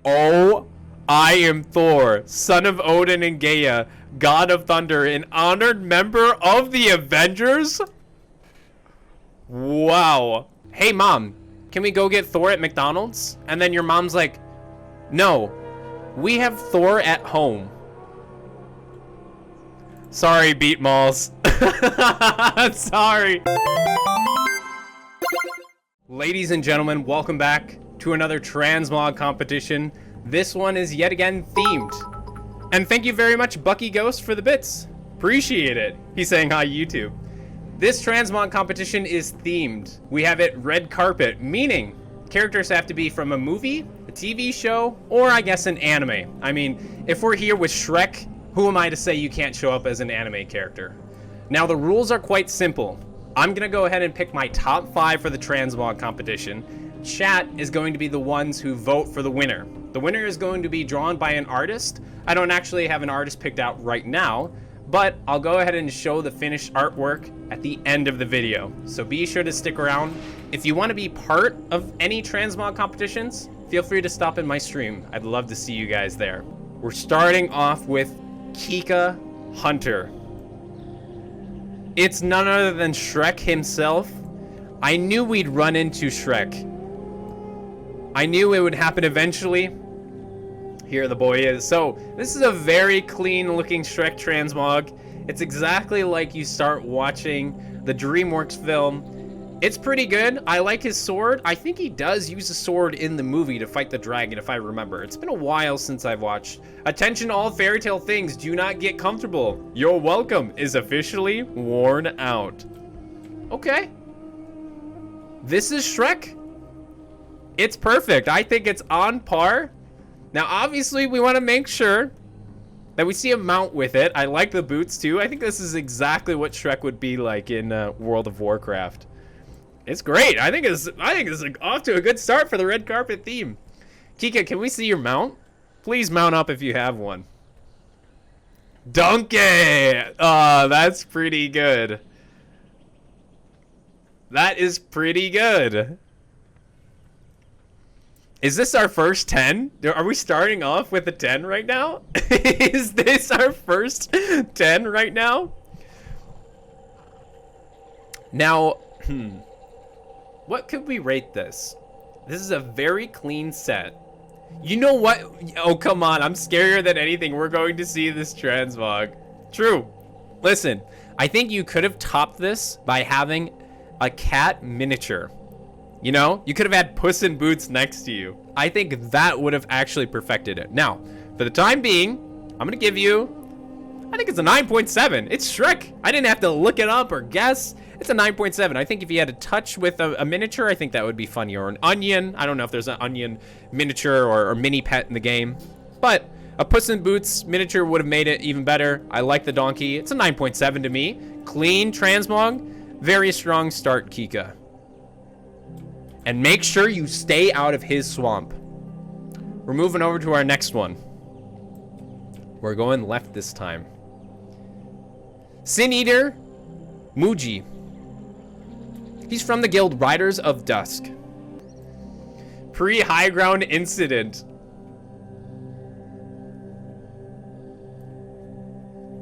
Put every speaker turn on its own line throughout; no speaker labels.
Oh, I am Thor, son of Odin and Gaia, god of thunder, an honored member of the Avengers? Wow. Hey, Mom, can we go get Thor at McDonald's? And then your mom's like, no, we have Thor at home. Sorry, Beat Malls. Sorry. Ladies and gentlemen, welcome back to another Transmog competition. This one is yet again themed. And thank you very much, Bucky Ghost, for the bits. Appreciate it. He's saying hi, YouTube. This Transmog competition is themed. We have it red carpet, meaning characters have to be from a movie, a TV show, or I guess an anime. I mean, if we're here with Shrek, who am I to say you can't show up as an anime character? Now, the rules are quite simple. I'm gonna go ahead and pick my top 5 for the Transmog competition. Chat is going to be the ones who vote for the winner. The winner is going to be drawn by an artist. I don't actually have an artist picked out right now, but I'll go ahead and show the finished artwork at the end of the video. So be sure to stick around. If you want to be part of any Transmog competitions, feel free to stop in my stream. I'd love to see you guys there. We're starting off with Kika Hunter. It's none other than Shrek himself. I knew we'd run into Shrek. I knew it would happen eventually. Here the boy is. So this is a very clean looking Shrek Transmog. It's exactly like you start watching the DreamWorks film. It's pretty good. I like his sword. I think he does use a sword in the movie to fight the dragon, if I remember. It's been a while since I've watched. Attention all fairy tale things, do not get comfortable. Your welcome is officially worn out. Okay. This is Shrek. It's perfect. I think it's on par. Now, obviously, we want to make sure that we see a mount with it. I like the boots, too. I think this is exactly what Shrek would be like in World of Warcraft. It's great. I think it's off to a good start for the red carpet theme. Kika, can we see your mount? Please mount up if you have one. Donkey! Oh, that's pretty good. That is pretty good. Is this our first 10? Are we starting off with a 10 right now? Is this our first 10 right now? Now, what could we rate this? This is a very clean set. You know what? Oh, come on. I'm scarier than anything. We're going to see this Transmog. True. Listen, I think you could have topped this by having a cat miniature. You know, you could have had Puss in Boots next to you. I think that would have actually perfected it. Now, for the time being, I'm going to give you, I think it's a 9.7. It's Shrek. I didn't have to look it up or guess. It's a 9.7. I think if you had a touch with a miniature, I think that would be funny. Or an onion. I don't know if there's an onion miniature or mini pet in the game. But a Puss in Boots miniature would have made it even better. I like the donkey. It's a 9.7 to me. Clean Transmog. Very strong start, Kika. And make sure you stay out of his swamp. We're moving over to our next one. We're going left this time. Sin Eater Muji. He's from the guild Riders of Dusk. Pre-high ground incident.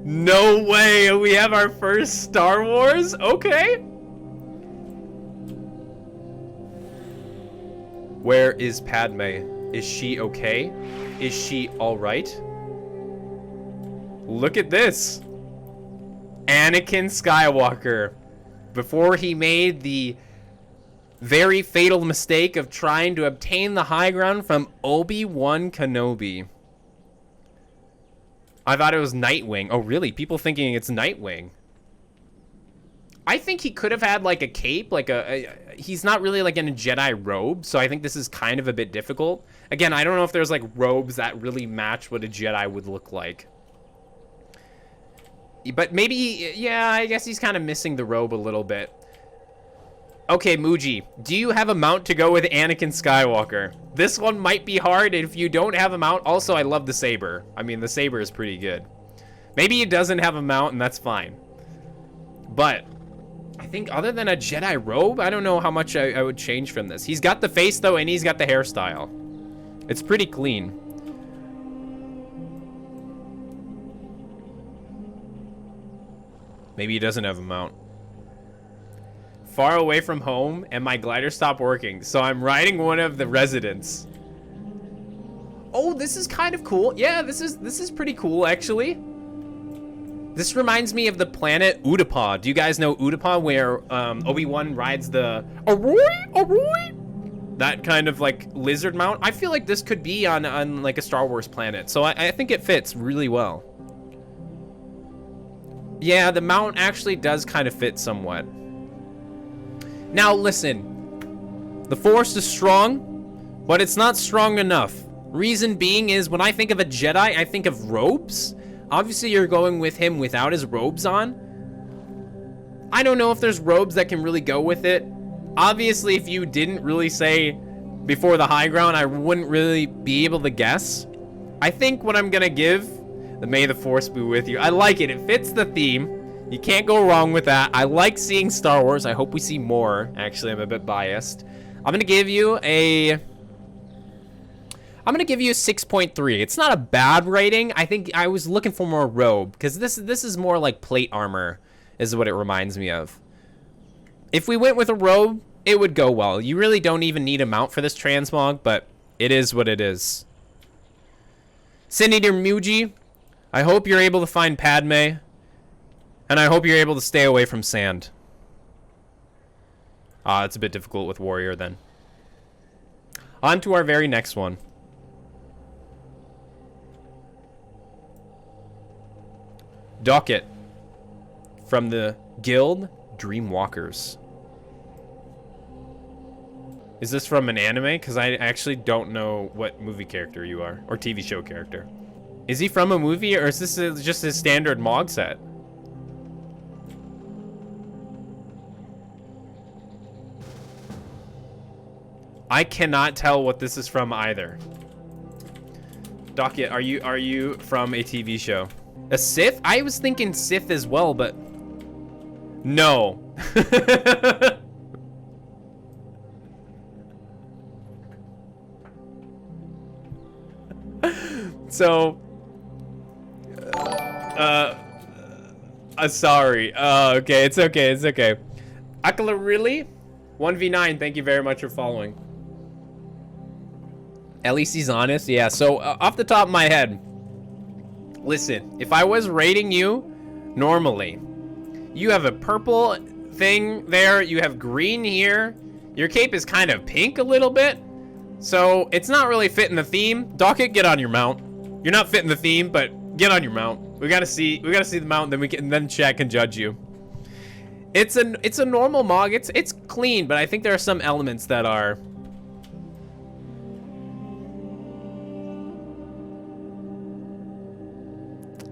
No way, we have our first Star Wars? Okay. Where is Padme? Is she okay? Is she all right? Look at this. Anakin Skywalker. Before he made the very fatal mistake of trying to obtain the high ground from Obi-Wan Kenobi. I thought it was Nightwing. Oh, really? People thinking it's Nightwing. I think he could have had like a cape, like he's not really like in a Jedi robe, so I think this is kind of a bit difficult. Again, I don't know if there's like robes that really match what a Jedi would look like. But maybe, yeah, I guess he's kind of missing the robe a little bit. Okay, Muji, do you have a mount to go with Anakin Skywalker? This one might be hard if you don't have a mount. Also, I love the saber. I mean, the saber is pretty good. Maybe he doesn't have a mount, and that's fine. But I think other than a Jedi robe, I don't know how much I would change from this. He's got the face, though, and he's got the hairstyle. It's pretty clean. Maybe he doesn't have a mount. Far away from home, and my glider stopped working, so I'm riding one of the residents. Oh, this is kind of cool. Yeah, this is pretty cool, actually. This reminds me of the planet Utapau. Do you guys know Utapau, where Obi-Wan rides the that kind of like lizard mount? I feel like this could be on like a Star Wars planet, so I think it fits really well. Yeah, the mount actually does kind of fit somewhat. Now listen, the Force is strong, but it's not strong enough. Reason being is, when I think of a Jedi, I think of robes. Obviously, you're going with him without his robes on. I don't know if there's robes that can really go with it. Obviously, if you didn't really say before the high ground, I wouldn't really be able to guess. I think what I'm gonna give, the May the Force be with you. I like it. It fits the theme. You can't go wrong with that. I like seeing Star Wars. I hope we see more. Actually, I'm a bit biased. I'm gonna give you a 6.3. It's not a bad rating. I think I was looking for more robe, because this is more like plate armor, is what it reminds me of. If we went with a robe, it would go well. You really don't even need a mount for this transmog, but it is what it is. Senator Muji, I hope you're able to find Padme, and I hope you're able to stay away from sand. It's a bit difficult with warrior then. On to our very next one. Docket from the Guild Dreamwalkers. Is this from an anime? Because I actually don't know what movie character you are, or TV show character. Is he from a movie, or is this just his standard Mog set? I cannot tell what this is from either. Docket, are you from a TV show? A Sith? I was thinking Sith as well, but no. So, sorry. Okay, it's okay, it's okay. Akala, really? 1v9, thank you very much for following. At least he's honest. Yeah, so off the top of my head, listen, if I was rating you normally, you have a purple thing there, you have green here, your cape is kind of pink a little bit, so it's not really fitting the theme. Docket, get on your mount. You're not fitting the theme, but get on your mount. We gotta see the mount, then chat can judge you. It's a normal Mog. It's clean, but I think there are some elements that are.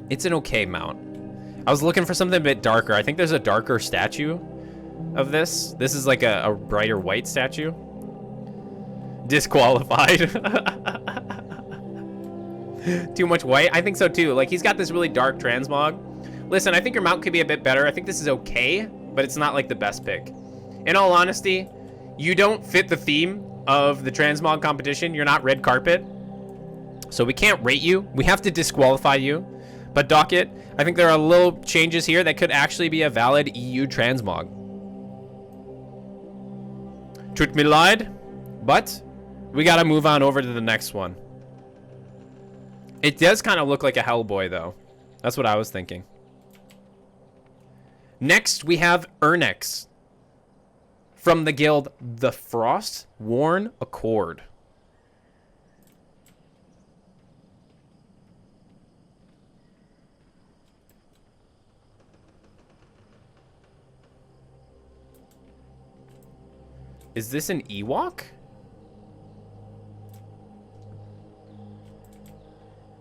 It's an okay mount. I was looking for something a bit darker. I think there's a darker statue of this. This is like a brighter white statue. Disqualified. Too much white? I think so too. Like, he's got this really dark transmog. Listen, I think your mount could be a bit better. I think this is okay, but it's not like the best pick. In all honesty, you don't fit the theme of the transmog competition. You're not red carpet. So we can't rate you. We have to disqualify you. But Docket, I think there are little changes here that could actually be a valid EU transmog. Truth me lied, but we gotta move on over to the next one. It does kind of look like a Hellboy, though. That's what I was thinking. Next, we have Ernex from the guild The Frost-Worn Accord. Is this an Ewok?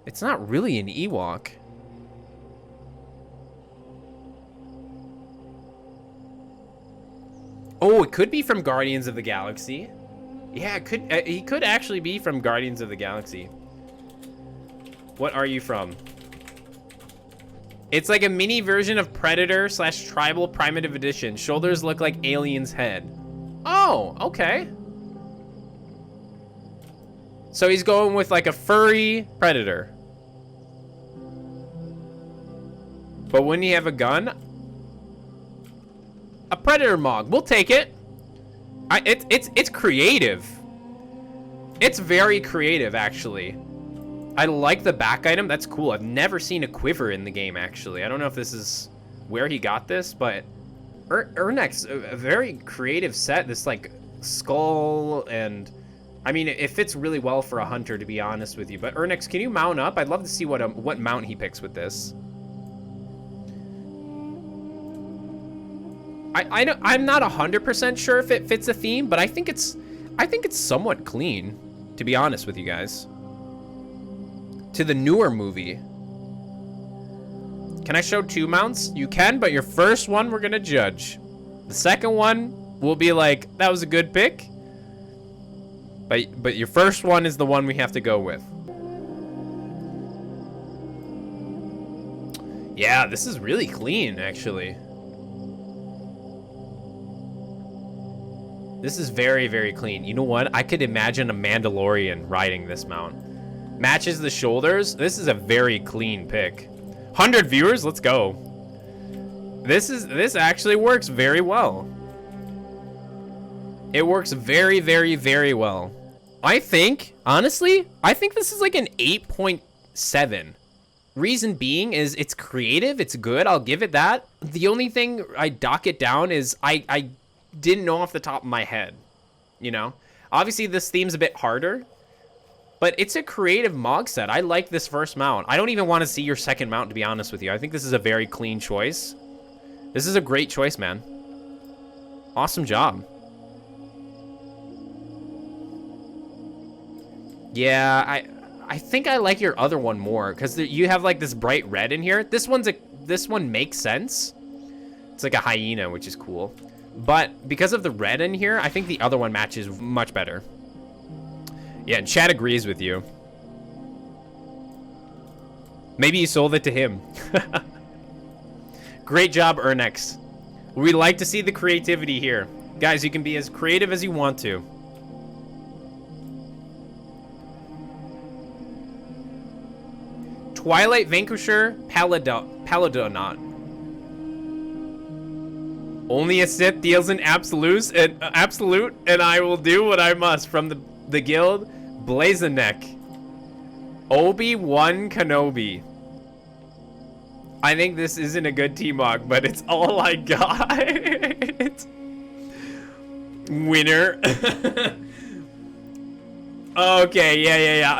It's not really an Ewok. Oh, it could be from Guardians of the Galaxy. Yeah, it could. He could actually be from Guardians of the Galaxy. What are you from? It's like a mini version of Predator / Tribal Primitive Edition. Shoulders look like alien's head. Oh, okay. So he's going with like a furry predator. But wouldn't he have a gun? A predator mog. We'll take it. It's creative. It's very creative, actually. I like the back item. That's cool. I've never seen a quiver in the game, actually. I don't know if this is where he got this, but Ernek's a very creative set. This like skull, and I mean, it fits really well for a hunter, to be honest with you. But Ernek's, can you mount up? I'd love to see what mount he picks with this. I'm not 100% sure if it fits a theme, but I think it's somewhat clean, to be honest with you guys. To the newer movie. Can I show 2 mounts? You can, but your first one we're gonna judge. The second one will be like, that was a good pick. But your first one is the one we have to go with. Yeah, this is really clean, actually. This is very, very clean. You know what? I could imagine a Mandalorian riding this mount. Matches the shoulders. This is a very clean pick. 100 viewers, let's go. This actually works very well. It works very, very, very well. I think, honestly, this is like an 8.7. Reason being is it's creative, it's good, I'll give it that. The only thing I dock it down is I didn't know off the top of my head, you know? Obviously, this theme's a bit harder, but it's a creative Mog set. I like this first mount. I don't even want to see your second mount, to be honest with you. I think this is a very clean choice. This is a great choice, man. Awesome job. Yeah, I think I like your other one more, because you have like this bright red in here. This one makes sense. It's like a hyena, which is cool. But because of the red in here, I think the other one matches much better. Yeah, and Chad agrees with you. Maybe you sold it to him. Great job, Ernex. We like to see the creativity here. Guys, you can be as creative as you want to. Twilight Vanquisher, Paladonaut. Only a Sith deals in absolute, and I will do what I must. From the guild, Blazeneck. Obi-Wan Kenobi. I think this isn't a good T-Mog, but it's all I got. Winner. Okay, yeah.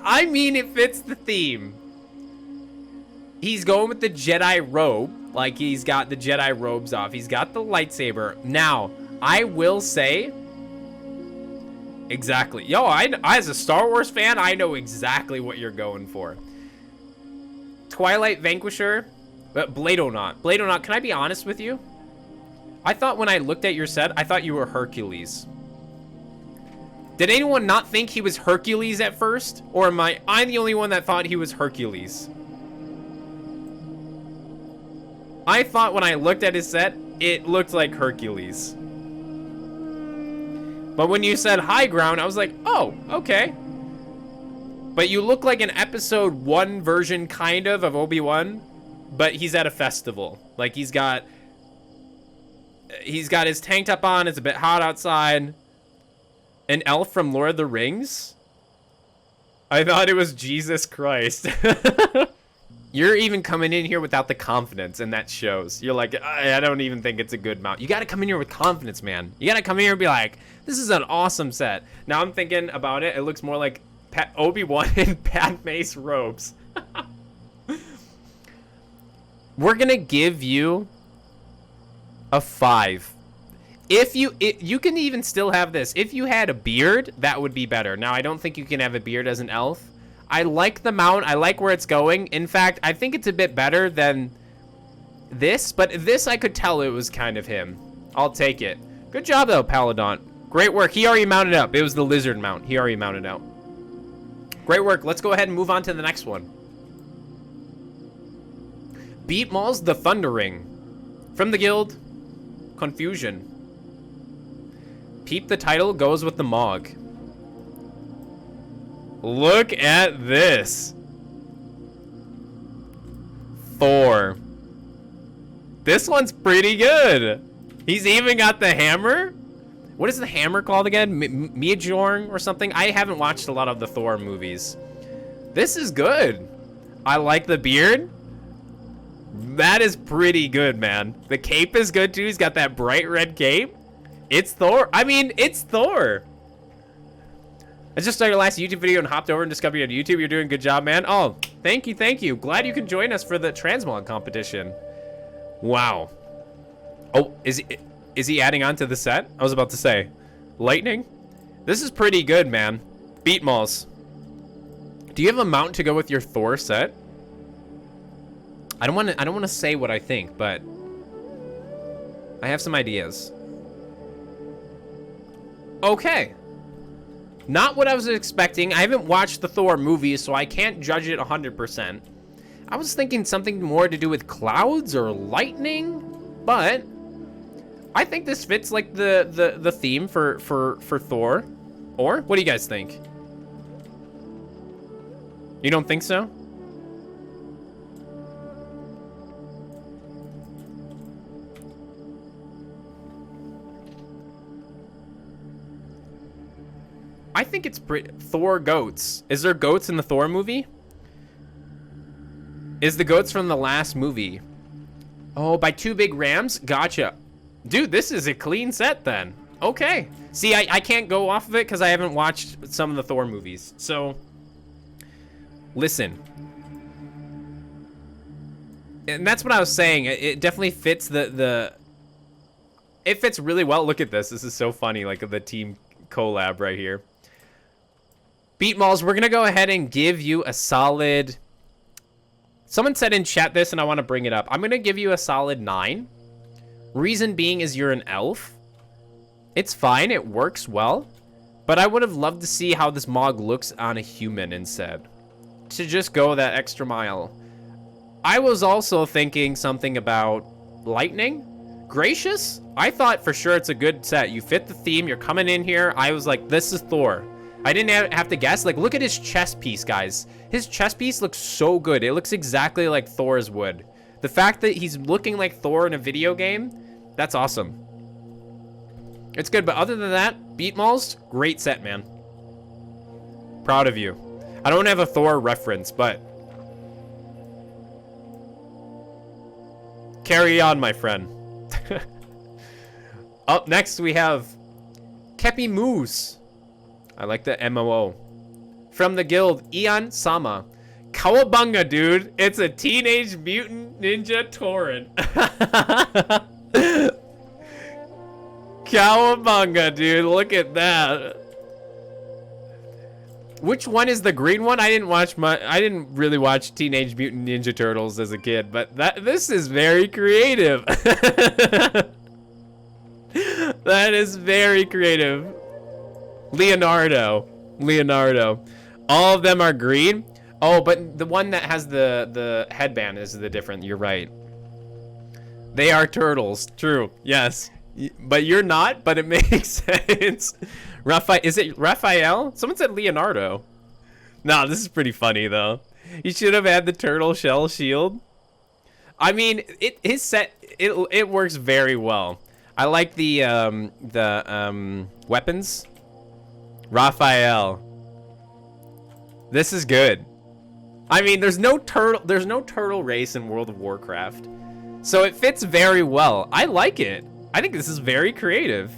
I mean, it fits the theme. He's going with the Jedi robe. Like, he's got the Jedi robes off. He's got the lightsaber. Now, I will say... Exactly. Yo, as a Star Wars fan, I know exactly what you're going for. Twilight Vanquisher. Bladeonaut. Bladeonaut, can I be honest with you? I thought when I looked at your set, I thought you were Hercules. Did anyone not think he was Hercules at first? Or am I the only one that thought he was Hercules? I thought when I looked at his set, it looked like Hercules. But when you said high ground, I was like, oh, okay. But you look like an episode 1 version kind of Obi-Wan, but he's at a festival. Like, he's got his tank top on, it's a bit hot outside. An elf from Lord of the Rings? I thought it was Jesus Christ. You're even coming in here without the confidence, and that shows. You're like, I don't even think it's a good mount. You gotta come in here with confidence, man. You gotta come in here and be like, this is an awesome set. Now I'm thinking about it, it looks more like Obi-Wan in Padme's robes. We're gonna give you a 5. If you can even still have this. If you had a beard, that would be better. Now, I don't think you can have a beard as an elf. I like the mount. I like where it's going. In fact, I think it's a bit better than this, but this I could tell it was kind of him. I'll take it. Good job, though, Paladon. Great work. He already mounted up. It was the lizard mount. He already mounted out. Great work. Let's go ahead and move on to the next one. Beat Maul's the Thundering. From the guild, Confusion. Peep the title goes with the Mog. Look at this. Thor. This one's pretty good. He's even got the hammer. What is the hammer called again? Mjolnir or something? I haven't watched a lot of the Thor movies. This is good. I like the beard. That is pretty good, man. The cape is good too. He's got that bright red cape. It's Thor. I mean, it's Thor. I just saw your last YouTube video and hopped over and discovered you on YouTube. You're doing a good job, man. Oh, thank you, thank you. Glad you can join us for the Transmog competition. Wow. Oh, is he adding on to the set? I was about to say. Lightning? This is pretty good, man. Beat Malls. Do you have a mount to go with your Thor set? I don't want to say what I think, but I have some ideas. Okay. Not what I was expecting. I haven't watched the Thor movies, so I can't judge it 100%. I was thinking something more to do with clouds or lightning, but I think this fits like the theme for Thor. Or what do you guys think? You don't think so? I think it's pretty. Thor goats. Is there goats in the Thor movie? Is the goats from the last movie? Oh, by two big rams? Gotcha. Dude, this is a clean set then. Okay. See, I can't go off of it because I haven't watched some of the Thor movies. So, listen. And that's what I was saying. It definitely fits it fits really well. Look at this. This is so funny. Like the team collab right here. Beat Malls, we're going to go ahead and give you a solid... Someone said in chat this, and I want to bring it up. I'm going to give you a solid 9. Reason being is you're an elf. It's fine. It works well. But I would have loved to see how this Mog looks on a human instead. To just go that extra mile. I was also thinking something about lightning. Gracious? I thought for sure it's a good set. You fit the theme. You're coming in here. I was like, this is Thor. I didn't have to guess. Like, look at his chest piece, guys. His chest piece looks so good. It looks exactly like Thor's would. The fact that he's looking like Thor in a video game, that's awesome. It's good, but other than that, Beat Malls, great set, man. Proud of you. I don't have a Thor reference, but carry on, my friend. Up next, we have Kimoss. I like the MOO. From the guild, Ian Sama. Cowabunga, dude. It's a Teenage Mutant Ninja Torrent. Cowabunga, dude. Look at that. Which one is the green one? I didn't really watch Teenage Mutant Ninja Turtles as a kid, but this is very creative. That is very creative. Leonardo. All of them are green. Oh, but the one that has the headband is the different. You're right. They are turtles. True. Yes. But you're not, but it makes sense. Is it Raphael? Someone said Leonardo. No, this is pretty funny though. He should have had the turtle shell shield. I mean, his set it works very well. I like the weapons. Raphael. This is good. I mean, there's no turtle race in World of Warcraft. So it fits very well. I like it. I think this is very creative.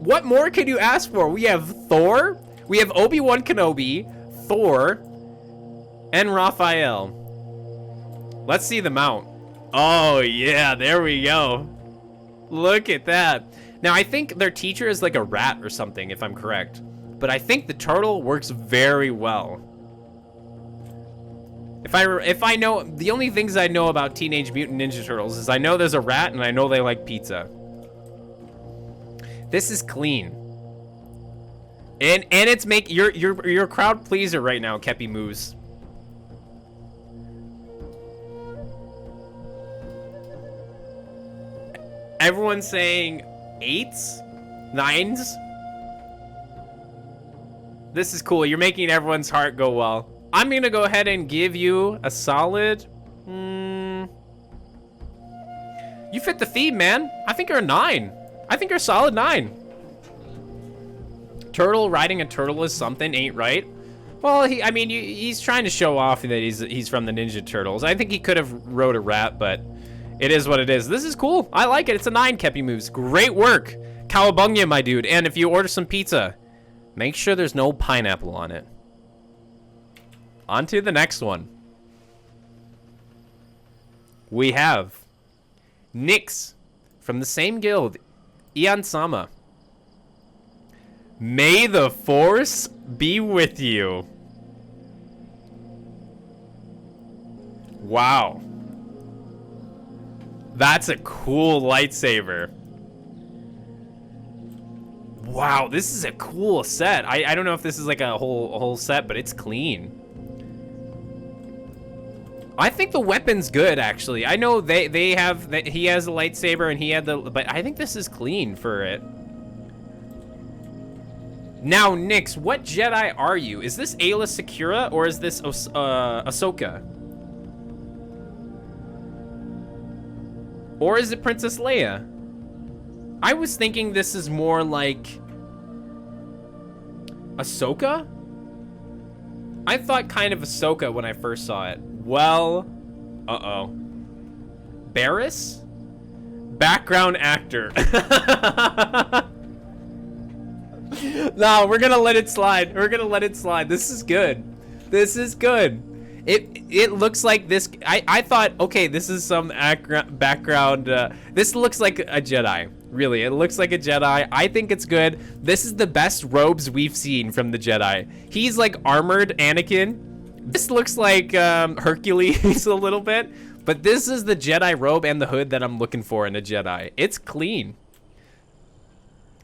What more could you ask for? We have Thor, we have Obi-Wan Kenobi, Thor, and Raphael. Let's see the mount. Oh yeah, there we go. Look at that. Now I think their teacher is like a rat or something, if I'm correct. But I think the turtle works very well. If I know, the only things I know about Teenage Mutant Ninja Turtles is I know there's a rat and I know they like pizza. This is clean. And it's you're a crowd pleaser right now, Kimoss. Everyone's saying 8s, 9s. This is cool. You're making everyone's heart go well. I'm gonna go ahead and give you a solid... You fit the theme, man. I think you're a 9. I think you're a solid 9. Turtle riding a turtle is something, ain't right? Well, I mean, he's trying to show off that he's from the Ninja Turtles. I think he could have rode a rat, but it is what it is. This is cool. I like it. It's a 9, Kepi Moves. Great work. Cowabunga, my dude. And if you order some pizza, make sure there's no pineapple on it. On to the next one. We have Nyx from the same guild, Ian-sama. May the Force be with you. Wow. That's a cool lightsaber. Wow, this is a cool set. I don't know if this is like a whole set, but it's clean. I think the weapon's good, actually. I know he has a lightsaber and he had but I think this is clean for it. Now, Nyx, what Jedi are you? Is this Ayla Secura or is this Ahsoka? Or is it Princess Leia? I was thinking this is more like Ahsoka? I thought kind of Ahsoka when I first saw it. Well, uh-oh. Barris? Background actor. No, we're gonna let it slide. We're gonna let it slide. This is good. This is good. It looks like this. I thought, okay, this is some background. This looks like a Jedi. Really, it looks like a Jedi. I think it's good. This is the best robes we've seen from the Jedi. He's like armored Anakin. This looks like Hercules a little bit, but this is the Jedi robe and the hood that I'm looking for in a Jedi. It's clean.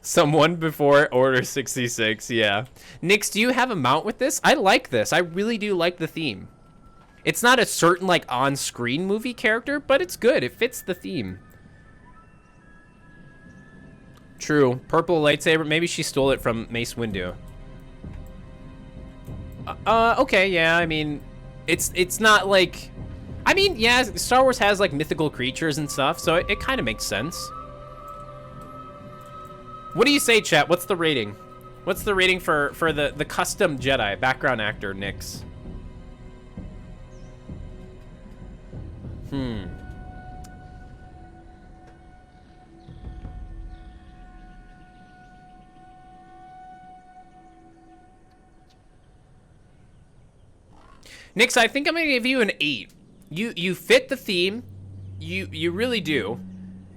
Someone before Order 66, yeah. Nyx, do you have a mount with this? I like this. I really do like the theme. It's not a certain, like, on-screen movie character, but it's good. It fits the theme. True. Purple lightsaber. Maybe she stole it from Mace Windu. Okay, yeah, I mean, it's not like... I mean, yeah, Star Wars has, like, mythical creatures and stuff, so it kind of makes sense. What do you say, chat? What's the rating? What's the rating for the custom Jedi background actor, Nyx? Nyx, I think I'm gonna give you an 8. You fit the theme. You really do.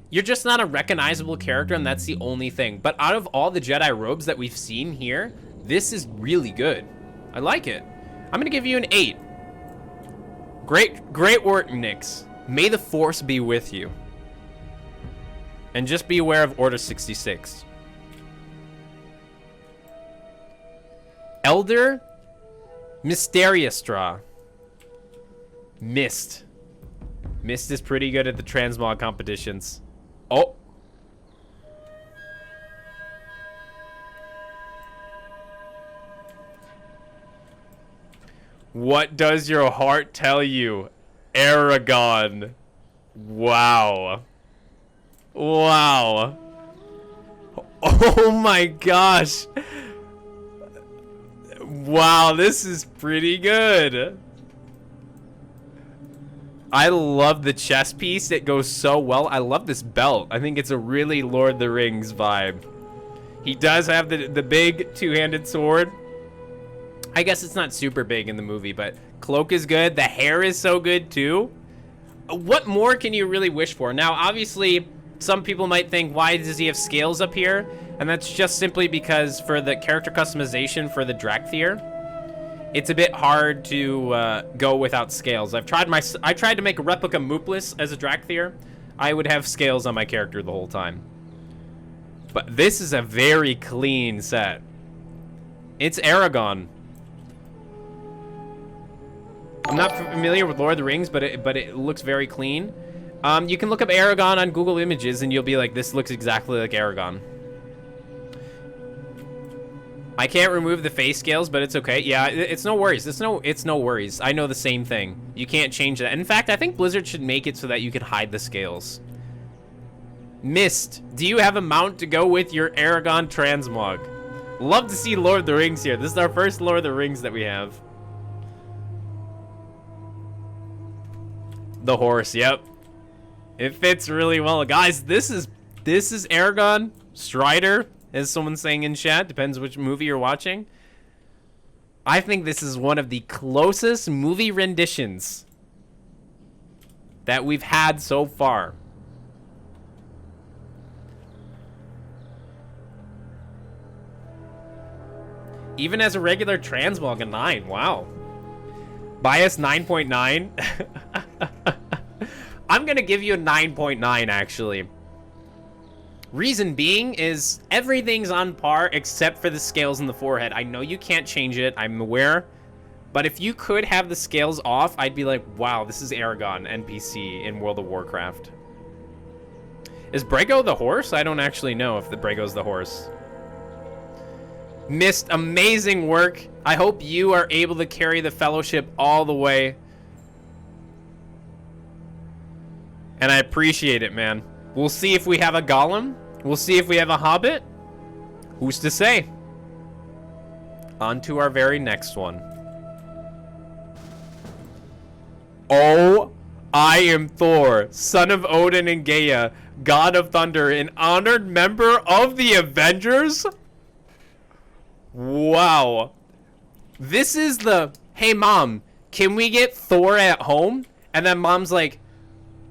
You're just not a recognizable character, and that's the only thing. But out of all the Jedi robes that we've seen here, this is really good. I like it. I'm gonna give you an 8. Great work, Nyx. May the Force be with you. And just be aware of Order 66. Elder Mysterioustraw. Mist. Mist is pretty good at the Transmog competitions. Oh. What does your heart tell you? Aragon. Wow. Wow. Oh my gosh. Wow, this is pretty good. I love the chest piece. It goes so well. I love this belt. I think it's a really Lord of the Rings vibe. He does have the big two-handed sword. I guess it's not super big in the movie, but cloak is good. The hair is so good too. What more can you really wish for? Now, obviously, some people might think, why does he have scales up here? And that's just simply because for the character customization for the Drakthir, it's a bit hard to go without scales. I tried to make a replica moopliss as a Drakthir. I would have scales on my character the whole time. But this is a very clean set. It's Aragon. I'm not familiar with Lord of the Rings, but it looks very clean. You can look up Aragon on Google Images and you'll be like, this looks exactly like Aragon. I can't remove the face scales, but it's okay. Yeah, it's no worries. It's no worries. I know the same thing. You can't change that. In fact, I think Blizzard should make it so that you can hide the scales. Mist, do you have a mount to go with your Aragon Transmog? Love to see Lord of the Rings here. This is our first Lord of the Rings that we have. The horse, yep. It fits really well. Guys, this is Aragon Strider, as someone's saying in chat. Depends which movie you're watching. I think this is one of the closest movie renditions that we've had so far. Even as a regular Transmog, a 9. Wow. Bias 9.9. I'm gonna give you a 9.9 actually. Reason being is everything's on par except for the scales in the forehead. I know you can't change it, I'm aware. But if you could have the scales off, I'd be like, wow, this is Aragon NPC in World of Warcraft. Is Brego the horse? I don't actually know if the Brego's the horse. Mist, amazing work. I hope you are able to carry the fellowship all the way. And I appreciate it, man. We'll see if we have a golem. We'll see if we have a hobbit. Who's to say? On to our very next one. Oh, I am Thor, son of Odin and Gaia, god of thunder, an honored member of the Avengers? Wow. This is the, hey mom, can we get Thor at home? And then mom's like,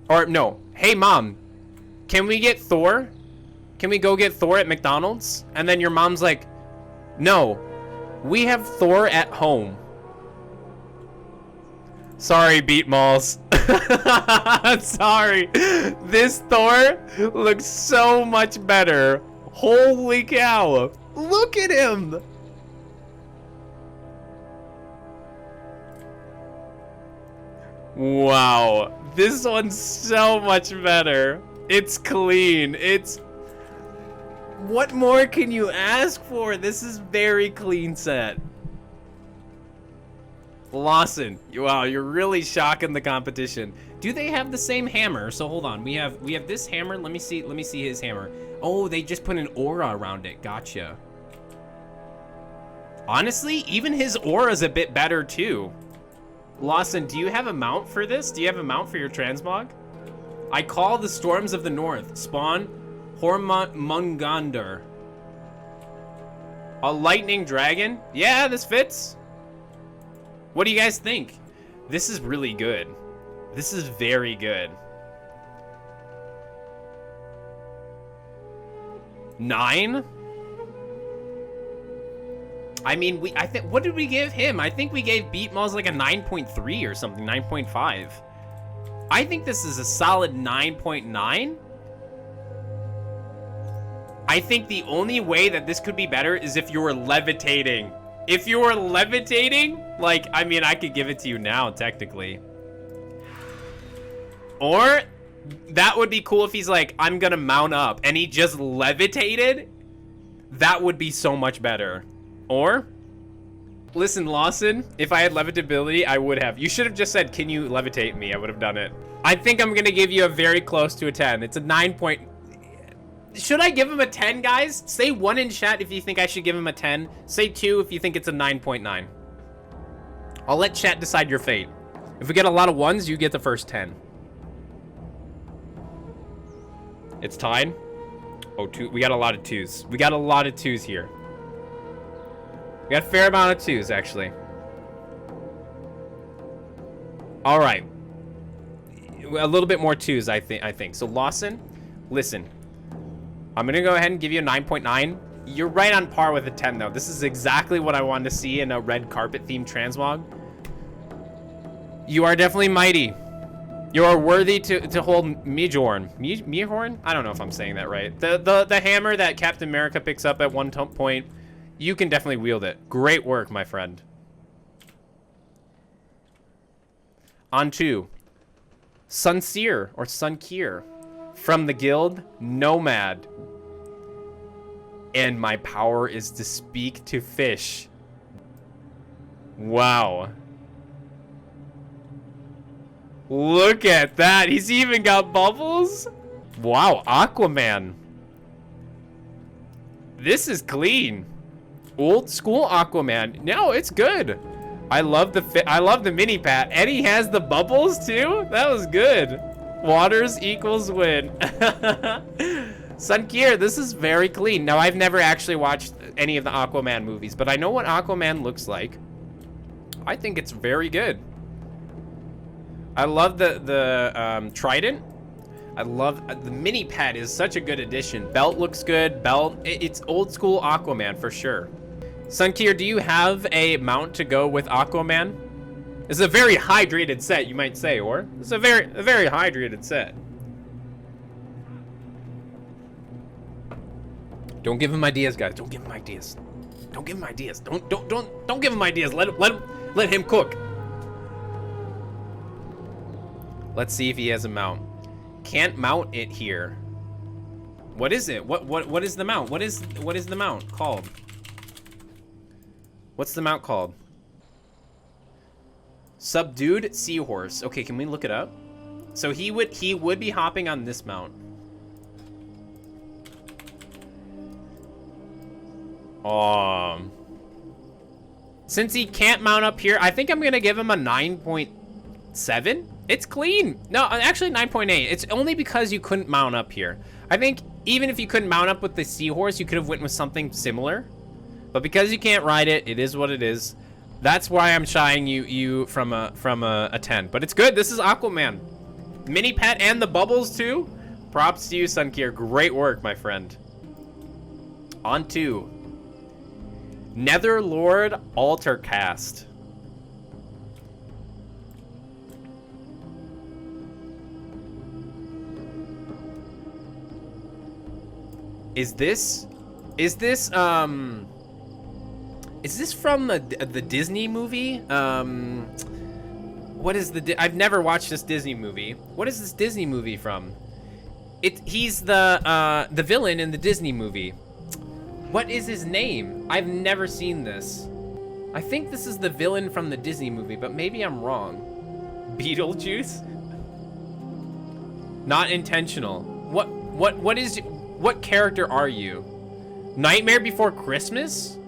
or no, hey mom, can we get Thor? Can we go get Thor at McDonald's? And then your mom's like, no, we have Thor at home. Sorry, Beat Malls. Sorry. This Thor looks so much better. Holy cow. Look at him. Wow, this one's so much better. It's clean. It's... What more can you ask for? This is very clean set. Lawson, wow, you're really shocking the competition. Do they have the same hammer? So hold on, we have this hammer. Let me see his hammer. Oh, they just put an aura around it. Gotcha. Honestly, even his aura's a bit better too. Lawson, do you have a mount for this? Do you have a mount for your Transmog? I call the storms of the north. Spawn Hormungandr. A lightning dragon? Yeah, this fits. What do you guys think? This is really good. This is very good. 9? I mean, I think, what did we give him? I think we gave Beatmalls like a 9.3 or something, 9.5. I think this is a solid 9.9. I think the only way that this could be better is if you were levitating. If you were levitating, like, I mean, I could give it to you now, technically. Or, that would be cool if he's like, I'm gonna mount up, and he just levitated. That would be so much better. Or, listen, Lawson, if I had levitability, I would have. You should have just said, can you levitate me? I would have done it. I think I'm gonna give you a very close to a 10. It's a 9 point... Should I give him a 10, guys? Say 1 in chat if you think I should give him a 10. Say 2 if you think it's a 9.9. I'll let chat decide your fate. If we get a lot of 1s, you get the first 10. It's tied. Oh, 2. We got a lot of 2s. We got a lot of 2s here. We got a fair amount of 2s, actually. All right. A little bit more 2s, I think. So, Lawson, listen. I'm going to go ahead and give you a 9.9. You're right on par with a 10, though. This is exactly what I wanted to see in a red carpet-themed Transmog. You are definitely mighty. You are worthy to hold Mjorn. Mjorn? I don't know if I'm saying that right. The hammer that Captain America picks up at one point. You can definitely wield it. Great work, my friend. On to Sunseer or Sunkier from the guild Nomad. And my power is to speak to fish. Wow. Look at that. He's even got bubbles. Wow, Aquaman. This is clean. Old school Aquaman. No, it's good. I love the mini pat. And he has the bubbles too. That was good. Waters equals win. Sunkier, this is very clean. Now, I've never actually watched any of the Aquaman movies, but I know what Aquaman looks like. I think it's very good. I love the trident. I love the mini pad is such a good addition. Belt looks good. Belt, it's old school Aquaman for sure. Sunkier, do you have a mount to go with Aquaman? It's a very hydrated set, you might say, or it's a very hydrated set. Don't give him ideas, guys. Don't give him ideas. Don't give him ideas. Don't give him ideas. Let him cook. Let's see if he has a mount. Can't mount it here. What is it? What is the mount? What is the mount called? What's the mount called? Subdued seahorse. Okay, can we look it up? So he would be hopping on this mount. Since he can't mount up here, I think I'm gonna give him a 9.7. It's clean. No, actually 9.8. It's only because you couldn't mount up here. I think even if you couldn't mount up with the seahorse, you could have went with something similar. But because you can't ride it, it is what it is. That's why I'm shying you from a 10. But it's good. This is Aquaman. Mini pet and the bubbles too. Props to you, Sunkier. Great work, my friend. On to Netherlord Altercast. Is this from the Disney movie? What is I've never watched this Disney movie. What is this Disney movie from? He's the villain in the Disney movie. What is his name? I've never seen this. I think this is the villain from the Disney movie, but maybe I'm wrong. Beetlejuice? Not intentional. What character are you? Nightmare Before Christmas?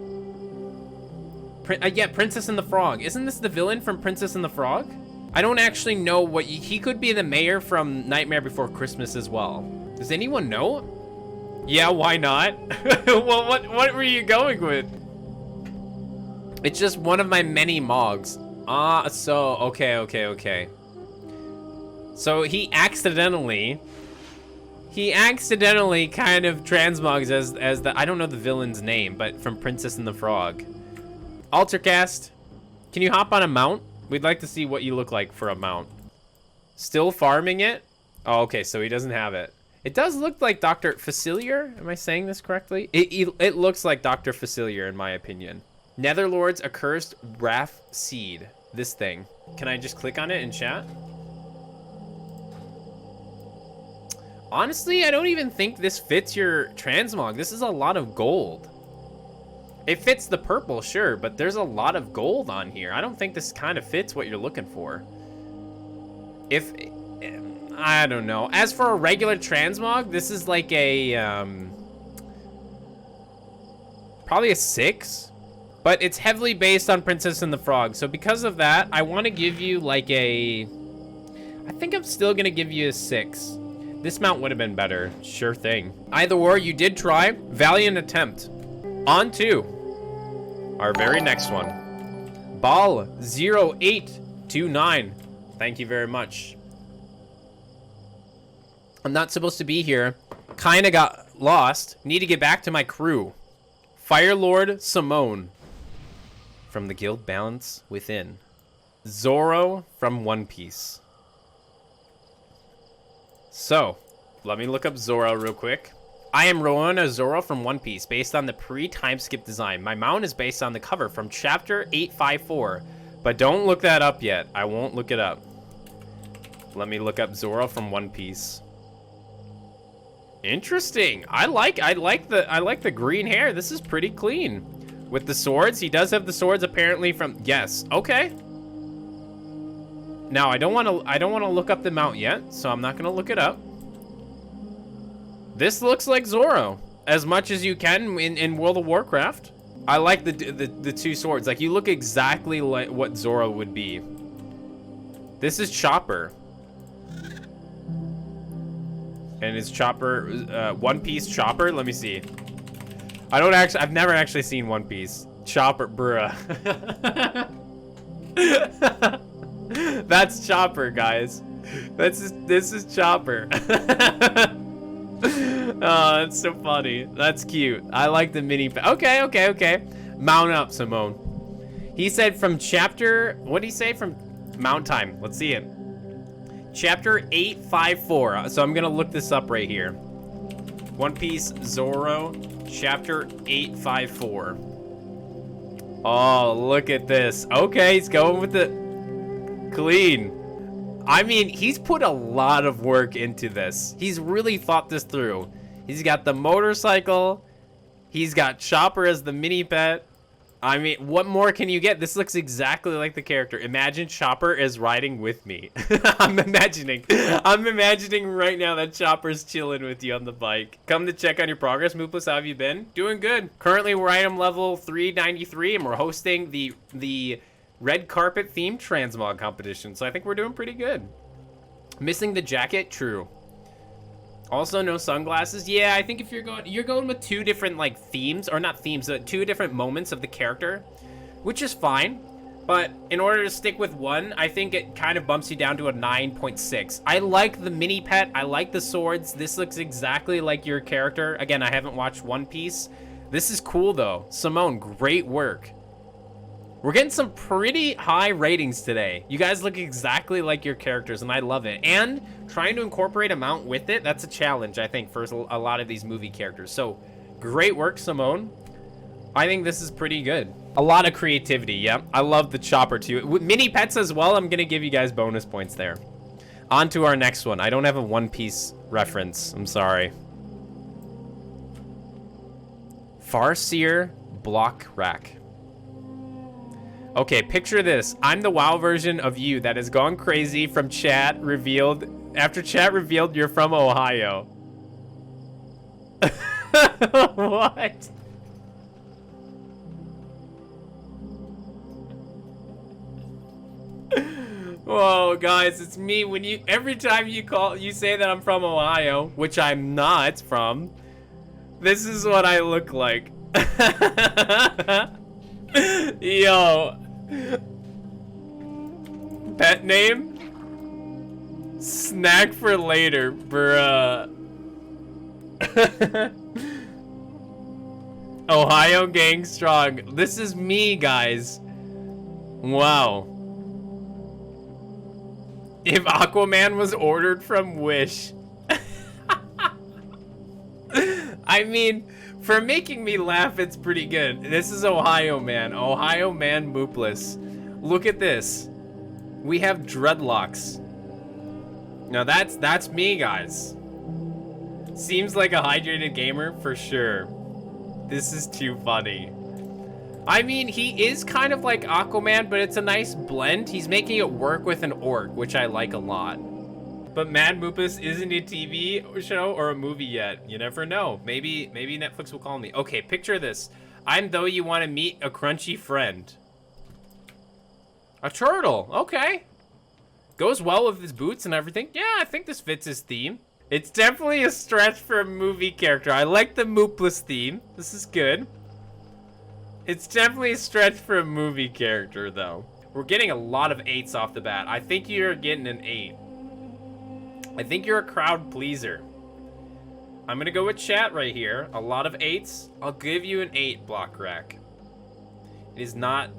Yeah, Princess and the Frog. Isn't this the villain from Princess and the Frog? I don't actually know what he could be the mayor from Nightmare Before Christmas as well. Does anyone know? Yeah, why not? Well, what were you going with? It's just one of my many Mogs. So okay. So he accidentally kind of transmogs as the, I don't know the villain's name, but from Princess and the Frog. Altercast, can you hop on a mount? We'd like to see what you look like for a mount. Still farming it? Oh, okay, so he doesn't have it. It does look like Dr. Facilier. Am I saying this correctly? It looks like Dr. Facilier in my opinion. Netherlord's Accursed Wrath Seed. This thing. Can I just click on it in chat? Honestly, I don't even think this fits your transmog. This is a lot of gold. It fits the purple, sure, but there's a lot of gold on here. I don't think this kind of fits what you're looking for. I don't know. As for a regular transmog, this is like a, probably a 6. But it's heavily based on Princess and the Frog. So because of that, I want to give you like I think I'm still going to give you a 6. This mount would have been better. Sure thing. Either or, you did try. Valiant attempt. On to our very next one. Ball 0829. Thank you very much. I'm not supposed to be here. Kinda got lost. Need to get back to my crew. Firelord Simone. From the Guild Balance Within. Zoro from One Piece. So, let me look up Zoro real quick. I am Roona Zoro from One Piece, based on the pre-time skip design. My mount is based on the cover from Chapter 854. But don't look that up yet. I won't look it up. Let me look up Zoro from One Piece. Interesting. I like the green hair. This is pretty clean. With the swords, he does have the swords apparently from, yes. Okay. Now, I don't want to look up the mount yet, so I'm not going to look it up. This looks like Zoro as much as you can in World of Warcraft. I like the two swords. Like, you look exactly like what Zoro would be. This is Chopper. And is Chopper One Piece Chopper? Let me see. I've never actually seen One Piece. Chopper, bruh. That's Chopper, guys. This is Chopper. Oh, that's so funny. That's cute. I like the mini. Okay. Mount up, Simone. He said from chapter. What did he say from mount time? Let's see it. Chapter 854. So I'm gonna look this up right here. One Piece Zoro, chapter 854. Oh, look at this. Okay, he's going with the clean. I mean, he's put a lot of work into this. He's really thought this through. He's got the motorcycle. He's got Chopper as the mini pet. I mean, what more can you get? This looks exactly like the character. Imagine Chopper is riding with me. I'm imagining right now that Chopper's chilling with you on the bike. Come to check on your progress. moopliss, how have you been? Doing good. Currently, we're item level 393, and we're hosting the red carpet themed transmog competition. So I think we're doing pretty good. Missing the jacket? True. Also, no sunglasses. Yeah, I think if you're going with two different like themes, or not themes, but two different moments of the character, which is fine. But in order to stick with one, I think it kind of bumps you down to a 9.6. I like the mini pet. I like the swords. This looks exactly like your character. Again, I haven't watched One Piece. This is cool though. Simone, great work. We're getting some pretty high ratings today. You guys look exactly like your characters, and I love it. And trying to incorporate a mount with it, that's a challenge, I think, for a lot of these movie characters. So, great work, Simone. I think this is pretty good. A lot of creativity, yeah. I love the Chopper, too. With mini pets as well, I'm going to give you guys bonus points there. On to our next one. I don't have a One Piece reference. I'm sorry. Farseer Block Rack. Okay, picture this. I'm the WoW version of you that has gone crazy from chat revealed. After chat revealed you're from Ohio. What? Whoa, guys, it's me. Every time you say that I'm from Ohio, which I'm not from, this is what I look like. Yo. Pet name? Snack for later, bruh. Ohio gang strong. This is me, guys. Wow. If Aquaman was ordered from Wish. I mean, for making me laugh, it's pretty good. This is Ohio Man. Ohio Man moopliss. Look at this. We have dreadlocks. Now that's me, guys. Seems like a hydrated gamer for sure. This is too funny. I mean, he is kind of like Aquaman, but it's a nice blend. He's making it work with an orc, which I like a lot. But Mad moopliss isn't a TV show or a movie yet. You never know. Maybe Netflix will call me. Okay, picture this. I'm though you want to meet a crunchy friend. A turtle. Okay. Goes well with his boots and everything. Yeah, I think this fits his theme. It's definitely a stretch for a movie character. I like the moopliss theme. This is good. It's definitely a stretch for a movie character, though. We're getting a lot of 8s off the bat. I think you're getting an 8. I think you're a crowd pleaser. I'm gonna go with chat right here. A lot of 8s. I'll give you an 8, Block Rack. It is not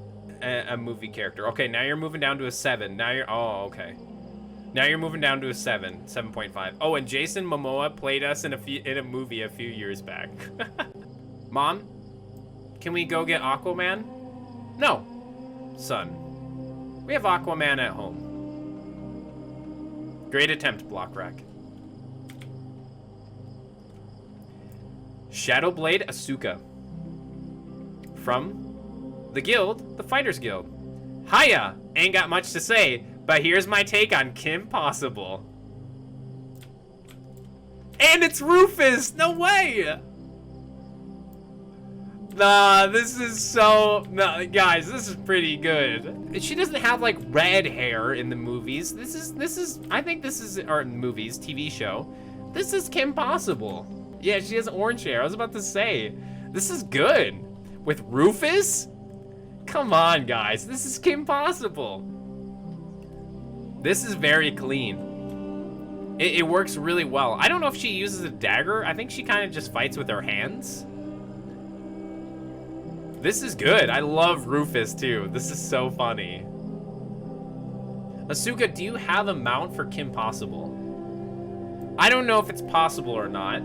a movie character. Okay, now you're moving down to a 7. Now you're... Oh, okay. Now you're moving down to a 7. 7.5. Oh, and Jason Momoa played us in a movie a few years back. Mom, can we go get Aquaman? No, son. We have Aquaman at home. Great attempt, Block Rack. Shadowblade Asuka. From the guild, the Fighters Guild. Hiya! Ain't got much to say, but here's my take on Kim Possible. And it's Rufus! No way! Nah, this is so... No, guys, this is pretty good. She doesn't have, like, red hair in the movies. This is... I think this is... Or movies, TV show. This is Kim Possible. Yeah, she has orange hair. I was about to say. This is good. With Rufus? Come on, guys. This is Kim Possible. This is very clean. It works really well. I don't know if she uses a dagger. I think she kind of just fights with her hands. This is good. I love Rufus too. This is so funny. Asuka, do you have a mount for Kim Possible? I don't know if it's possible or not.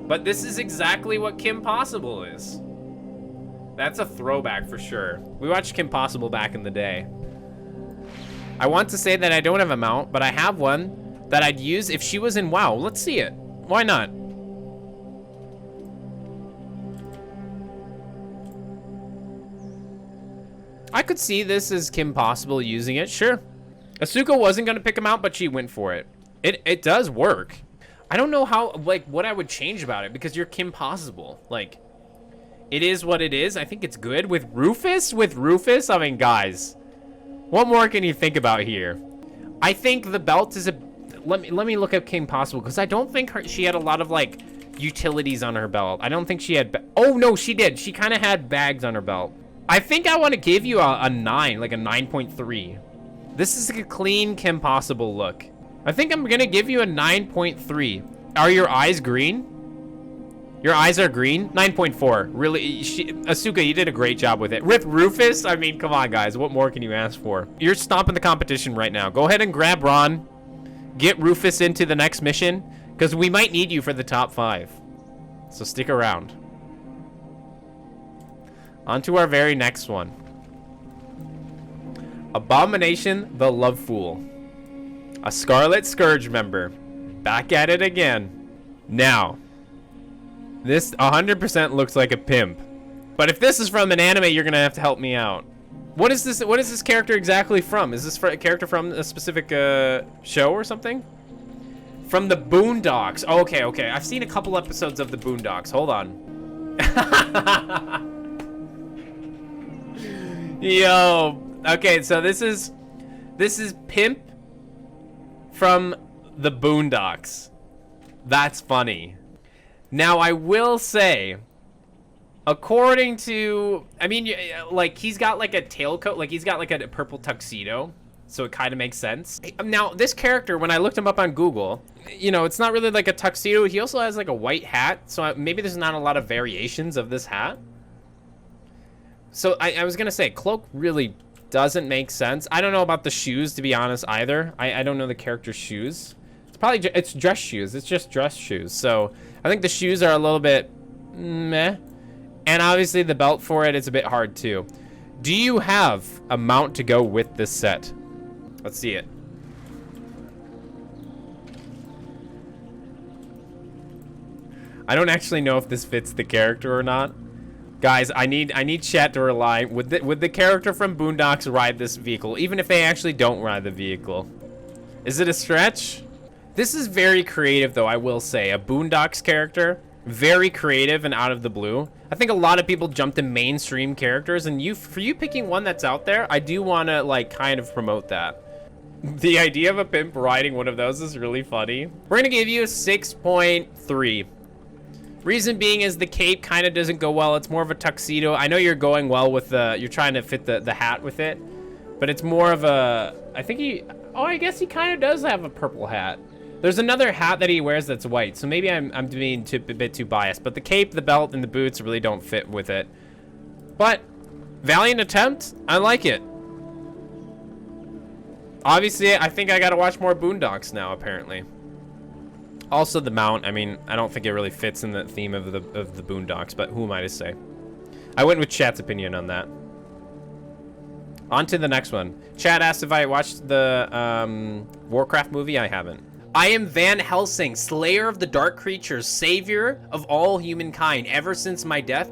But this is exactly what Kim Possible is. That's a throwback for sure. We watched Kim Possible back in the day. I want to say that I don't have a mount, but I have one that I'd use if she was in WoW. Let's see it. Why not? I could see this as Kim Possible using it, sure. Asuka wasn't gonna pick him out, but she went for it. It does work. I don't know how, like, what I would change about it because you're Kim Possible. Like, it is what it is. I think it's good. With Rufus, I mean, guys, what more can you think about here? I think the belt is a, let me look up Kim Possible because I don't think she had a lot of, like, utilities on her belt. I don't think she had, oh no, she did. She kind of had bags on her belt. I think I want to give you a 9, like a 9.3. This is like a clean Kim Possible look. I think I'm going to give you a 9.3. Are your eyes green? Your eyes are green? 9.4. Really, Asuka, you did a great job with it. With Rufus, I mean, come on, guys. What more can you ask for? You're stomping the competition right now. Go ahead and grab Ron. Get Rufus into the next mission, because we might need you for the top 5. So stick around. On to our very next one. Abomination the Love Fool. A Scarlet Scourge member. Back at it again. Now, this 100% looks like a pimp. But if this is from an anime, you're gonna have to help me out. What is this character exactly from? Is this a character from a specific show or something? From the Boondocks. Oh, okay. I've seen a couple episodes of the Boondocks. Hold on. Yo. Okay, so this is Pimp from the Boondocks. That's funny. Now, I will say, according to, I mean, like, he's got like a tailcoat, like he's got like a purple tuxedo, so it kind of makes sense. Now, this character, when I looked him up on Google, you know, it's not really like a tuxedo. He also has like a white hat, so maybe there's not a lot of variations of this hat. So I was gonna say, cloak really doesn't make sense. I don't know about the shoes, to be honest, either. I don't know the character's shoes. It's probably, it's dress shoes. It's just dress shoes. So I think the shoes are a little bit meh. And obviously the belt for it is a bit hard too. Do you have a mount to go with this set? Let's see it. I don't actually know if this fits the character or not. Guys, I need chat to rely. Would the character from Boondocks ride this vehicle, even if they actually don't ride the vehicle? Is it a stretch? This is very creative, though, I will say. A Boondocks character, very creative and out of the blue. I think a lot of people jump to mainstream characters, and for you picking one that's out there, I do want to, like, kind of promote that. The idea of a pimp riding one of those is really funny. We're gonna give you a 6.3. Reason being is the cape kind of doesn't go well. It's more of a tuxedo. I know you're going well with you're trying to fit the hat with it, but it's more of a, I think I guess he kind of does have a purple hat. There's another hat that he wears that's white, so maybe I'm being a bit too biased, but the cape, the belt, and the boots really don't fit with it. But valiant attempt. I like it. Obviously, I think I gotta watch more Boondocks now, apparently. Also, the mount, I mean, I don't think it really fits in the theme of the Boondocks, but who am I to say? I went with chat's opinion on that. On to the next one. Chat asked if I watched the Warcraft movie. I haven't. I am Van Helsing, slayer of the dark creatures, savior of all humankind. Ever since my death,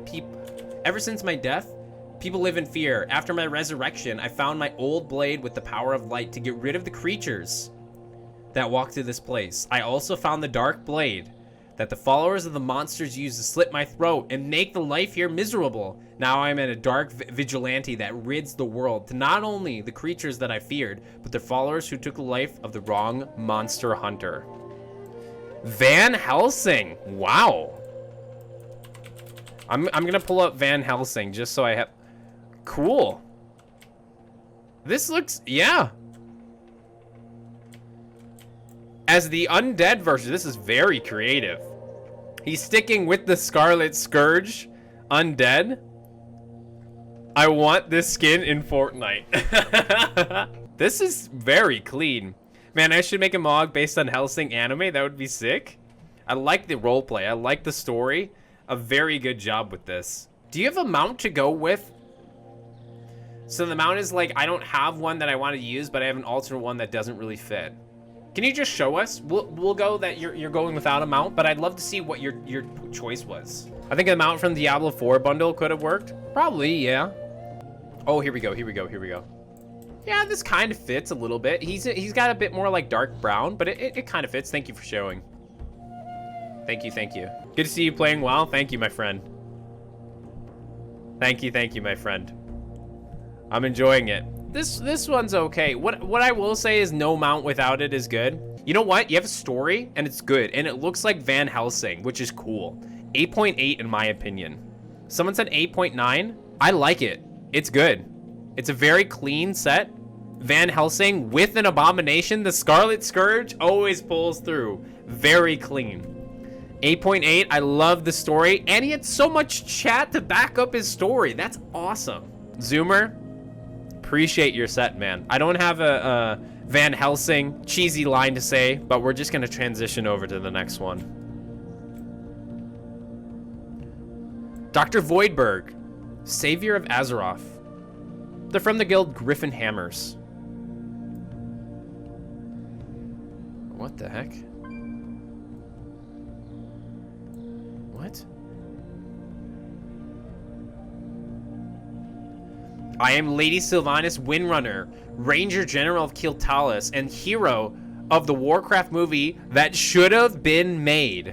people live in fear. After my resurrection, I found my old blade with the power of light to get rid of the creatures that walk through this place. I also found the dark blade that the followers of the monsters use to slit my throat and make the life here miserable. Now I am a dark vigilante that rids the world to not only the creatures that I feared, but their followers who took the life of the wrong monster hunter. Van Helsing. Wow. I'm gonna pull up Van Helsing just so I have... Cool. This looks... Yeah. As the undead version, this is very creative. He's sticking with the Scarlet Scourge undead. I want this skin in Fortnite. This is very clean. Man, I should make a Mog based on Helsing anime. That would be sick. I like the roleplay. I like the story. A very good job with this. Do you have a mount to go with? So the mount is like, I don't have one that I want to use, but I have an alternate one that doesn't really fit. Can you just show us? We'll go that you're going without a mount, but I'd love to see what your choice was. I think a mount from Diablo 4 bundle could have worked. Probably, yeah. Oh, here we go. Yeah, this kind of fits a little bit. He's got a bit more like dark brown, but it kind of fits. Thank you for showing. Thank you. Good to see you playing well. Thank you, my friend. Thank you, my friend. I'm enjoying it. This one's okay. What I will say is no mount without it is good. You know what? You have a story and it's good. And it looks like Van Helsing, which is cool. 8.8 in my opinion. Someone said 8.9. I like it. It's good. It's a very clean set. Van Helsing with an abomination. The Scarlet Scourge always pulls through. Very clean. 8.8. I love the story. And he had so much chat to back up his story. That's awesome. Zoomer. Appreciate your set, man. I don't have a Van Helsing cheesy line to say, but we're just gonna transition over to the next one. Dr. Voidberg, savior of Azeroth. They're from the guild Griffin Hammers. What the heck? What? I am Lady Sylvanas Windrunner, Ranger General of Kiltalis, and hero of the Warcraft movie that should have been made.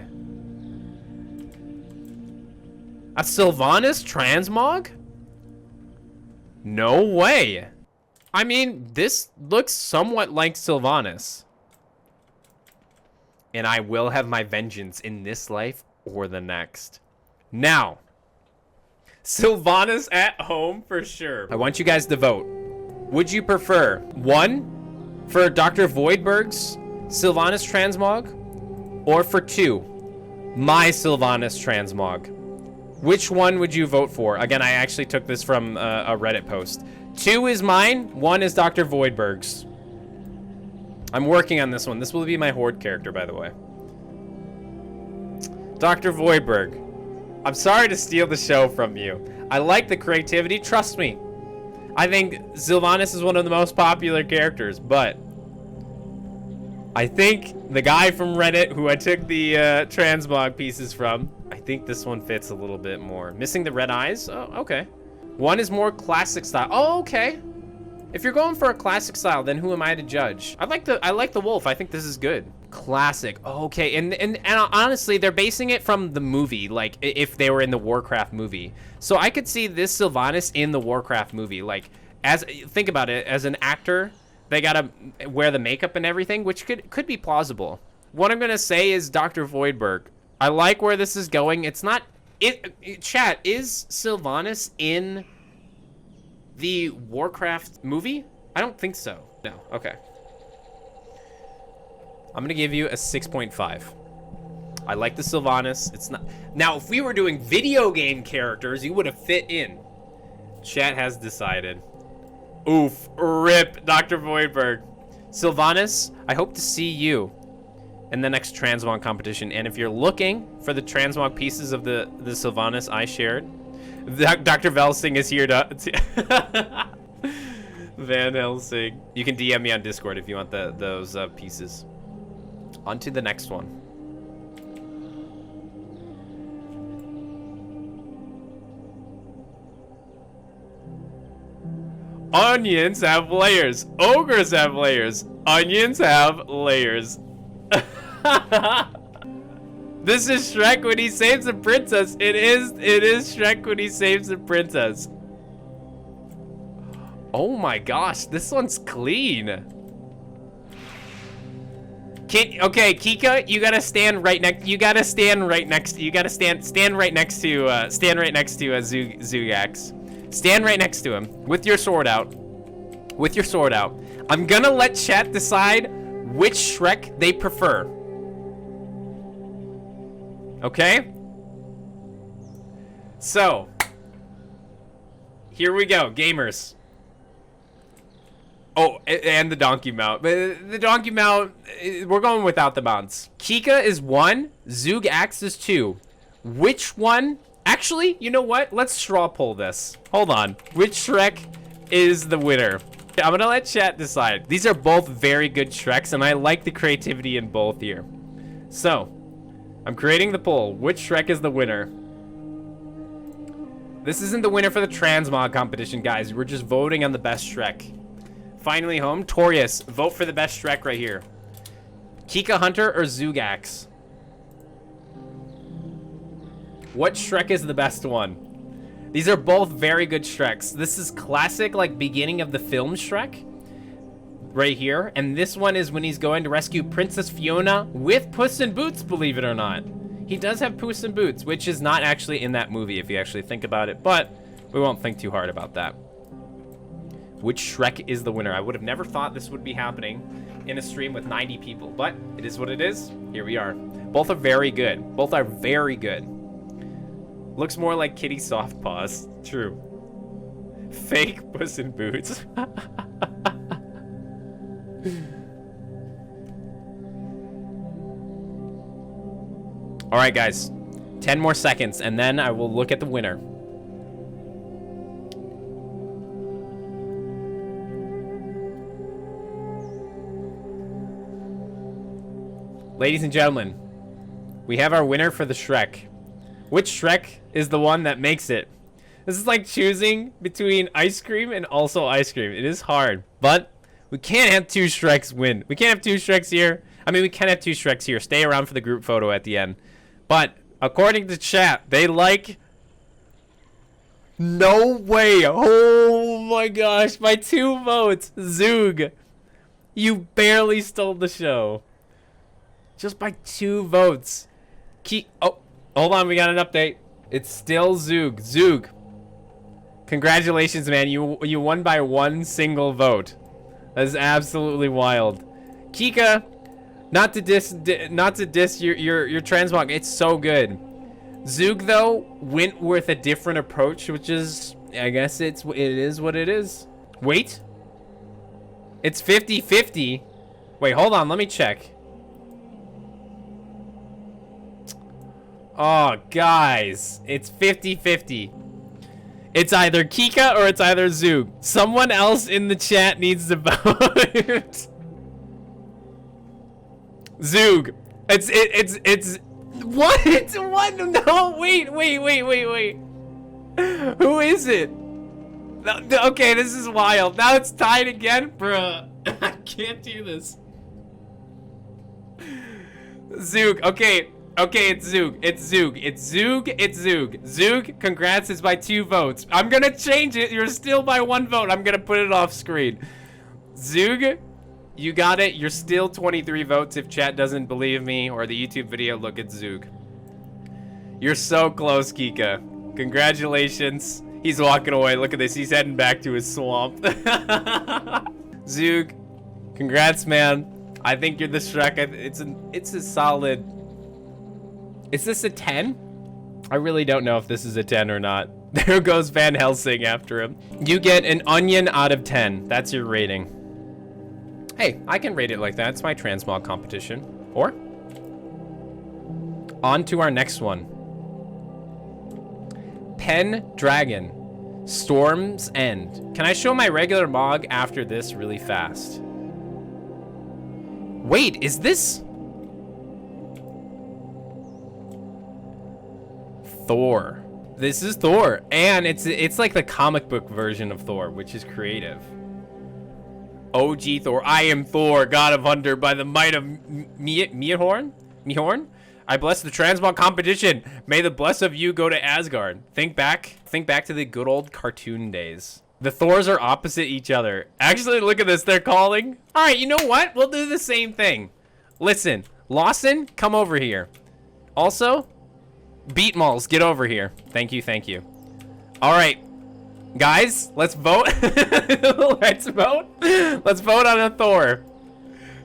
A Sylvanas Transmog? No way. I mean, this looks somewhat like Sylvanas. And I will have my vengeance in this life or the next. Now, Sylvanas at home for sure. I want you guys to vote. Would you prefer 1 for Dr. Voidberg's Sylvanas Transmog, or for 2, my Sylvanas Transmog? Which one would you vote for? Again, I actually took this from a Reddit post. 2 is mine, 1 is Dr. Voidberg's. I'm working on this one. This will be my Horde character, by the way. Dr. Voidberg. I'm sorry to steal the show from you. I like the creativity, trust me. I think Sylvanas is one of the most popular characters, but I think the guy from Reddit who I took the transmog pieces from, I think this one fits a little bit more. Missing the red eyes? Oh, okay. 1 is more classic style. Oh, okay. If you're going for a classic style, then who am I to judge? I like the wolf. I think this is good. Classic. Okay, and honestly, they're basing it from the movie, like if they were in the Warcraft movie. So I could see this Sylvanas in the Warcraft movie. Like, think about it, as an actor, they gotta wear the makeup and everything, which could be plausible. What I'm gonna say is Dr. Voidberg. I like where this is going. It's not chat, is Sylvanas in the Warcraft movie? I don't think so. No. Okay. I'm gonna give you a 6.5. I like the Sylvanas. It's not. Now, if we were doing video game characters, you would have fit in. Chat has decided. Oof. Rip, Dr. Voidberg. Sylvanas, I hope to see you in the next Transmog competition. And if you're looking for the Transmog pieces of the Sylvanas I shared, Dr. Velsing is here to... Van Helsing. You can DM me on Discord if you want those pieces. On to the next one. Onions have layers. Ogres have layers. Onions have layers. This is Shrek when he saves the princess. It is Shrek when he saves the princess. Oh my gosh, this one's clean. Okay, Kika, you gotta stand right next. You gotta stand right next. You gotta stand right next to Zugax. Stand right next to him with your sword out. With your sword out. I'm gonna let chat decide which Shrek they prefer. Okay? So, here we go, gamers. Oh, and the donkey mount. But the donkey mount, we're going without the mounts. Kika is 1, Zugax is 2. Which one? Actually, you know what? Let's straw poll this. Hold on. Which Shrek is the winner? I'm gonna let chat decide. These are both very good Shreks, and I like the creativity in both here. So, I'm creating the poll. Which Shrek is the winner? This isn't the winner for the Transmog competition, guys. We're just voting on the best Shrek. Finally home. Torius, vote for the best Shrek right here. Kika Hunter or Zugax? What Shrek is the best one? These are both very good Shreks. This is classic, like, beginning of the film Shrek. Right here. And this one is when he's going to rescue Princess Fiona with Puss in Boots, believe it or not. He does have Puss in Boots, which is not actually in that movie if you actually think about it. But we won't think too hard about that. Which Shrek is the winner? I would have never thought this would be happening in a stream with 90 people. But it is what it is. Here we are. Both are very good. Both are very good. Looks more like Kitty Soft Paws. True. Fake Puss in Boots. All right, guys. 10 more seconds, and then I will look at the winner. Ladies and gentlemen, we have our winner for the Shrek. Which Shrek is the one that makes it? This is like choosing between ice cream and also ice cream. It is hard, but we can't have two Shreks win. We can't have two Shreks here. I mean, we can have two Shreks here. Stay around for the group photo at the end. But according to chat, they like... No way. Oh my gosh. By 2 votes. Zoog. You barely stole the show. Just by 2 votes. Oh, hold on. We got an update. It's still Zoog. Zoog. Congratulations, man. You won by 1 single vote. That is absolutely wild. Kika, not to diss your transmog. It's so good. Zoog though went with a different approach, which is, I guess it is what it is. Wait. It's 50-50. Wait, hold on. Let me check. Oh, guys. It's 50-50. It's either Kika or it's either Zoog. Someone else in the chat needs to vote. Zoog. It's what? It's what? No, wait. Who is it? No, okay, this is wild. Now it's tied again? Bruh. I can't do this. Zoog. Okay, it's Zoog. It's Zoog. Zoog, congrats, is by 2 votes. I'm gonna change it. You're still by 1 vote. I'm gonna put it off screen. Zoog, you got it. You're still 23 votes. If chat doesn't believe me or the YouTube video, look at Zoog. You're so close, Kika. Congratulations. He's walking away. Look at this. He's heading back to his swamp. Zoog, congrats, man. I think you're the Shrek. It's a solid... Is this a 10? I really don't know if this is a 10 or not. There goes Van Helsing after him. You get an onion out of 10. That's your rating. Hey, I can rate it like that. It's my transmog competition. Or? On to our next one. Pen Dragon. Storm's End. Can I show my regular mog after this really fast? Wait, is this... Thor. This is Thor, and it's like the comic book version of Thor, which is creative. OG Thor. I am Thor, god of thunder, by the might of Mihorn. I bless the Transmog competition. May the bless of you go to Asgard. Think back to the good old cartoon days. The Thors are opposite each other. Actually, look at this. They're calling. All right, you know what? We'll do the same thing. Listen, Lawson, come over here. Also, Beatmalls, get over here. Thank you, thank you. All right, guys, let's vote. Let's vote. Let's vote on a Thor.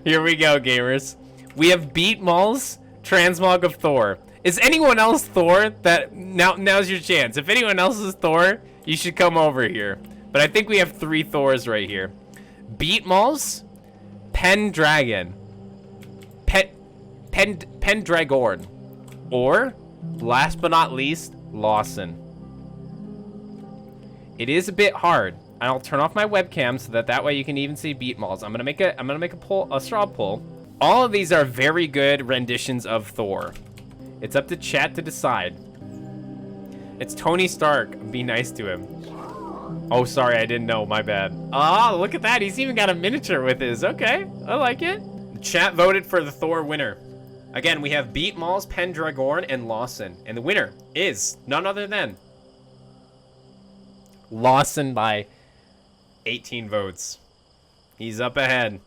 Here we go, gamers. We have Beatmalls, Transmog of Thor. Is anyone else Thor? Now's your chance. If anyone else is Thor, you should come over here. But I think we have 3 Thors right here. Beatmalls, Pendragon, Pendragorn, or last but not least, Lawson. It is a bit hard. I'll turn off my webcam so that way you can even see Beatmalls. I'm gonna make a poll, a straw poll. All of these are very good renditions of Thor. It's up to chat to decide. It's Tony Stark. Be nice to him. Oh, sorry, I didn't know. My bad. Oh, look at that. He's even got a miniature with his. Okay, I like it. The chat voted for the Thor winner. Again, we have Beatmalls, Pendragorn, and Lawson. And the winner is none other than Lawson by 18 votes. He's up ahead.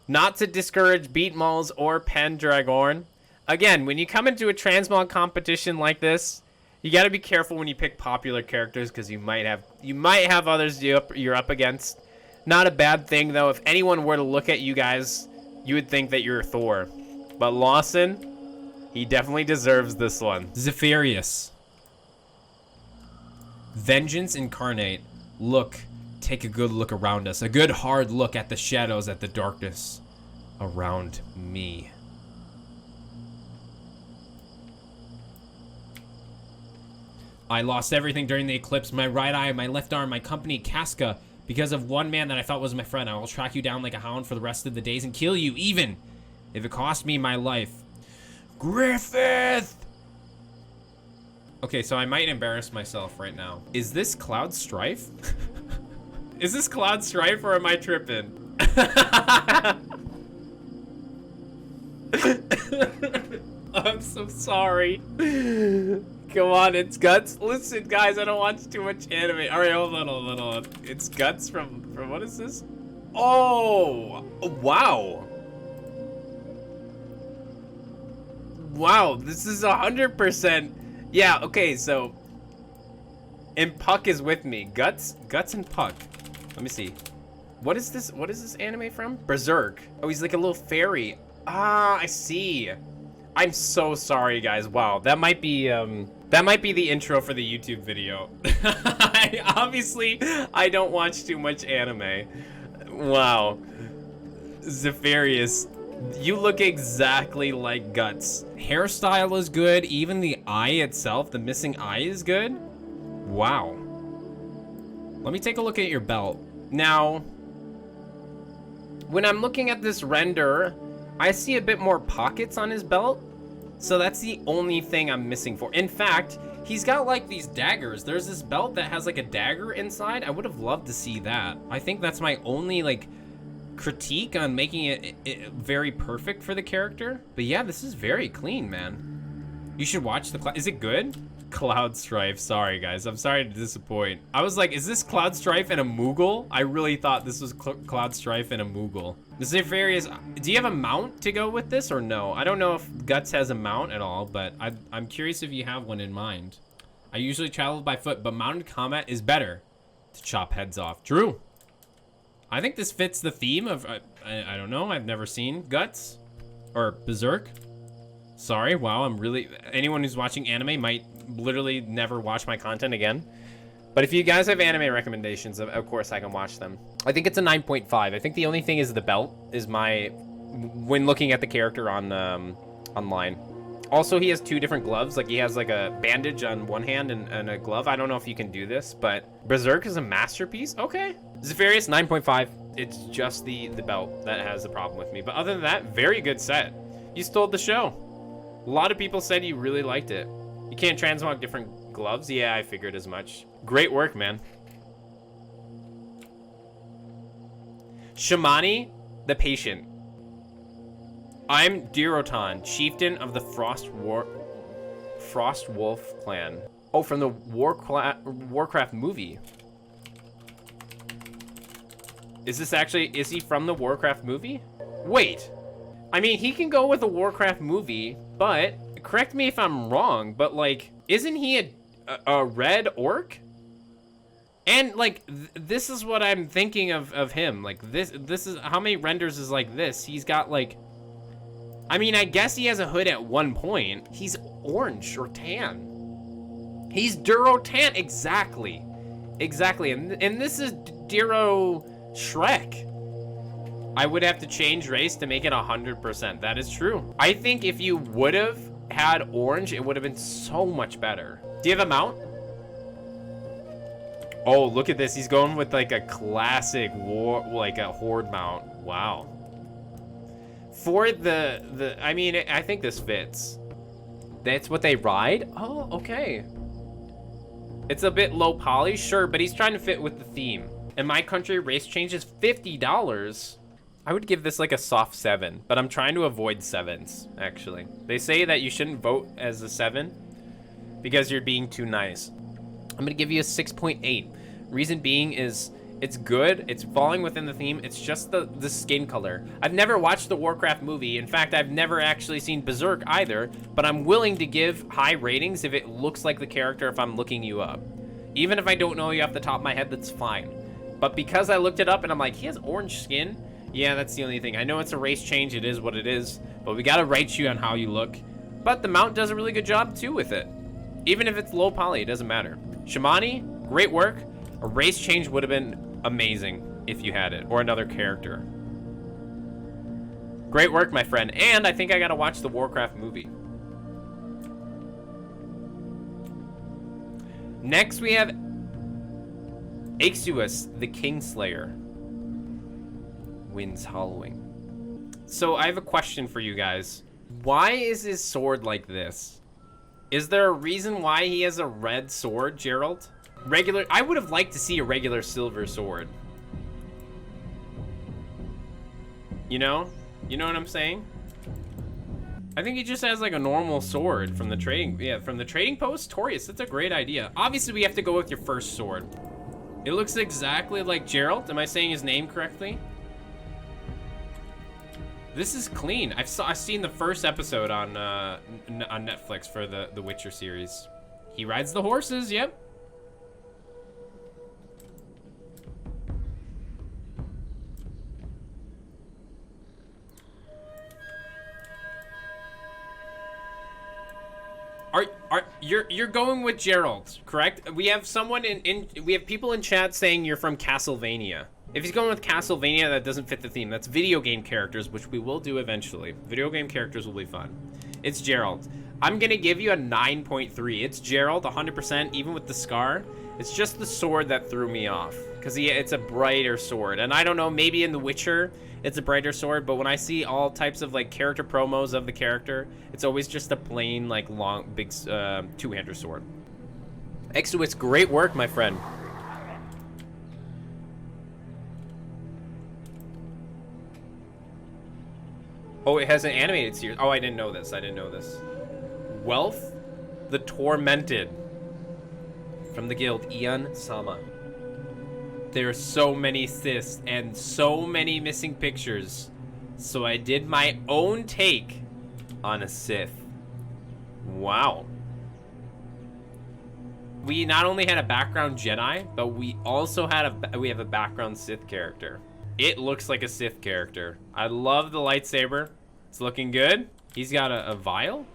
Not to discourage Beatmalls or Pendragorn. Again, when you come into a Transmog competition like this, you got to be careful when you pick popular characters because you might have others you're up against. Not a bad thing though. If anyone were to look at you guys, you would think that you're Thor. But Lawson, he definitely deserves this one. Zephyrius. Vengeance incarnate. Look, take a good look around us. A good hard look at the shadows, at the darkness around me. I lost everything during the eclipse. My right eye, my left arm, my company, Casca. Because of one man that I thought was my friend, I will track you down like a hound for the rest of the days and kill you, even if it cost me my life. Griffith! Okay, so I might embarrass myself right now. Is this Cloud Strife? Is this Cloud Strife or am I tripping? I'm so sorry. Come on, it's Guts. Listen, guys, I don't watch too much anime. All right, hold on. It's Guts from what is this? Oh, wow. Wow, this is 100%. Yeah, okay, so. And Puck is with me. Guts and Puck. Let me see. What is this? What is this anime from? Berserk. Oh, he's like a little fairy. Ah, I see. I'm so sorry, guys. Wow, that might be the intro for the YouTube video. Obviously, I don't watch too much anime. Wow. Zephyrius, you look exactly like Guts. Hairstyle is good. Even the eye itself, the missing eye is good. Wow. Let me take a look at your belt. Now, when I'm looking at this render, I see a bit more pockets on his belt. So that's the only thing I'm missing for. In fact, he's got like these daggers. There's this belt that has like a dagger inside. I would have loved to see that. I think that's my only like critique on making it very perfect for the character. But yeah, this is very clean, man. You should watch the is it good? Cloud Strife. Sorry, guys. I'm sorry to disappoint. I was like, is this Cloud Strife and a Moogle? I really thought this was Cloud Strife and a Moogle. The Zephyrius, do you have a mount to go with this or no? I don't know if Guts has a mount at all, but I'm curious if you have one in mind. I usually travel by foot, but mounted combat is better to chop heads off. True. I think this fits the theme of, I don't know, I've never seen Guts or Berserk. Sorry, wow, anyone who's watching anime might literally never watch my content again. But if you guys have anime recommendations, of course I can watch them. I think it's a 9.5. I think the only thing is the belt is when looking at the character on online. Also, he has 2 different gloves. Like he has like a bandage on one hand and a glove. I don't know if you can do this, but Berserk is a masterpiece. Okay. Zephyrius, 9.5. It's just the belt that has the problem with me. But other than that, very good set. You stole the show. A lot of people said you really liked it. You can't transmog different gloves? Yeah, I figured as much. Great work, man. Shamani, the patient. I'm Dirotan, chieftain of the Frost Wolf clan. Oh, from the Warcraft movie. Is he from the Warcraft movie? Wait. I mean, he can go with the Warcraft movie, but correct me if I'm wrong, but like, isn't he a red orc? And like, this is what I'm thinking of him. Like this is, how many renders is like this? He's got like, I mean, I guess he has a hood at one point. He's orange or tan. He's Duro tan, exactly. Exactly, and this is Duro Shrek. I would have to change race to make it 100%. That is true. I think if you would have had orange, it would have been so much better. Do you have a mount? Oh, look at this. He's going with like a classic like a horde mount. Wow. For I mean, I think this fits. That's what they ride? Oh, okay. It's a bit low poly, sure, but he's trying to fit with the theme. In my country, race change is $50. I would give this like a soft 7, but I'm trying to avoid 7s, actually. They say that you shouldn't vote as a 7 because you're being too nice. I'm gonna give you a 6.8. Reason being is it's good, it's falling within the theme, it's just the skin color. I've never watched the Warcraft movie. In fact, I've never actually seen Berserk either, but I'm willing to give high ratings if it looks like the character if I'm looking you up. Even if I don't know you off the top of my head, that's fine. But because I looked it up and I'm like, he has orange skin, yeah, that's the only thing. I know it's a race change, it is what it is, but we gotta rate you on how you look. But the mount does a really good job too with it. Even if it's low poly, it doesn't matter. Shamani, great work. A race change would have been amazing if you had it, or another character. Great work, my friend. And I think I gotta watch the Warcraft movie. Next we have Ixuus, the Kingslayer. Winds Howling. So I have a question for you guys. Why is his sword like this? Is there a reason why he has a red sword, Gerald? Regular, I would have liked to see a regular silver sword. You know? You know what I'm saying? I think he just has like a normal sword from the trading, from the trading post. Torius, that's a great idea. Obviously we have to go with your first sword. It looks exactly like Gerald. Am I saying his name correctly? This is clean. I've seen the first episode on Netflix for the Witcher series. He rides the horses, yep. You're going with Gerald, correct? We have someone we have people in chat saying you're from Castlevania. If he's going with Castlevania, that doesn't fit the theme. That's video game characters, which we will do eventually. Video game characters will be fun. It's Gerald. I'm gonna give you a 9.3. It's Gerald, 100%, even with the scar. It's just the sword that threw me off, because it's a brighter sword. And I don't know, maybe in The Witcher, it's a brighter sword, but when I see all types of like character promos of the character, it's always just a plain, like long, big two-hander sword. Exuis, great work, my friend. Oh, it has an animated series. Oh, I didn't know this. I didn't know this. Wealth, the Tormented. From the guild, Ian Sama. There are so many Siths and so many missing pictures. So I did my own take on a Sith. Wow. We not only had a background Jedi, but we also had we have a background Sith character. It looks like a Sith character. I love the lightsaber. It's looking good. He's got a vial.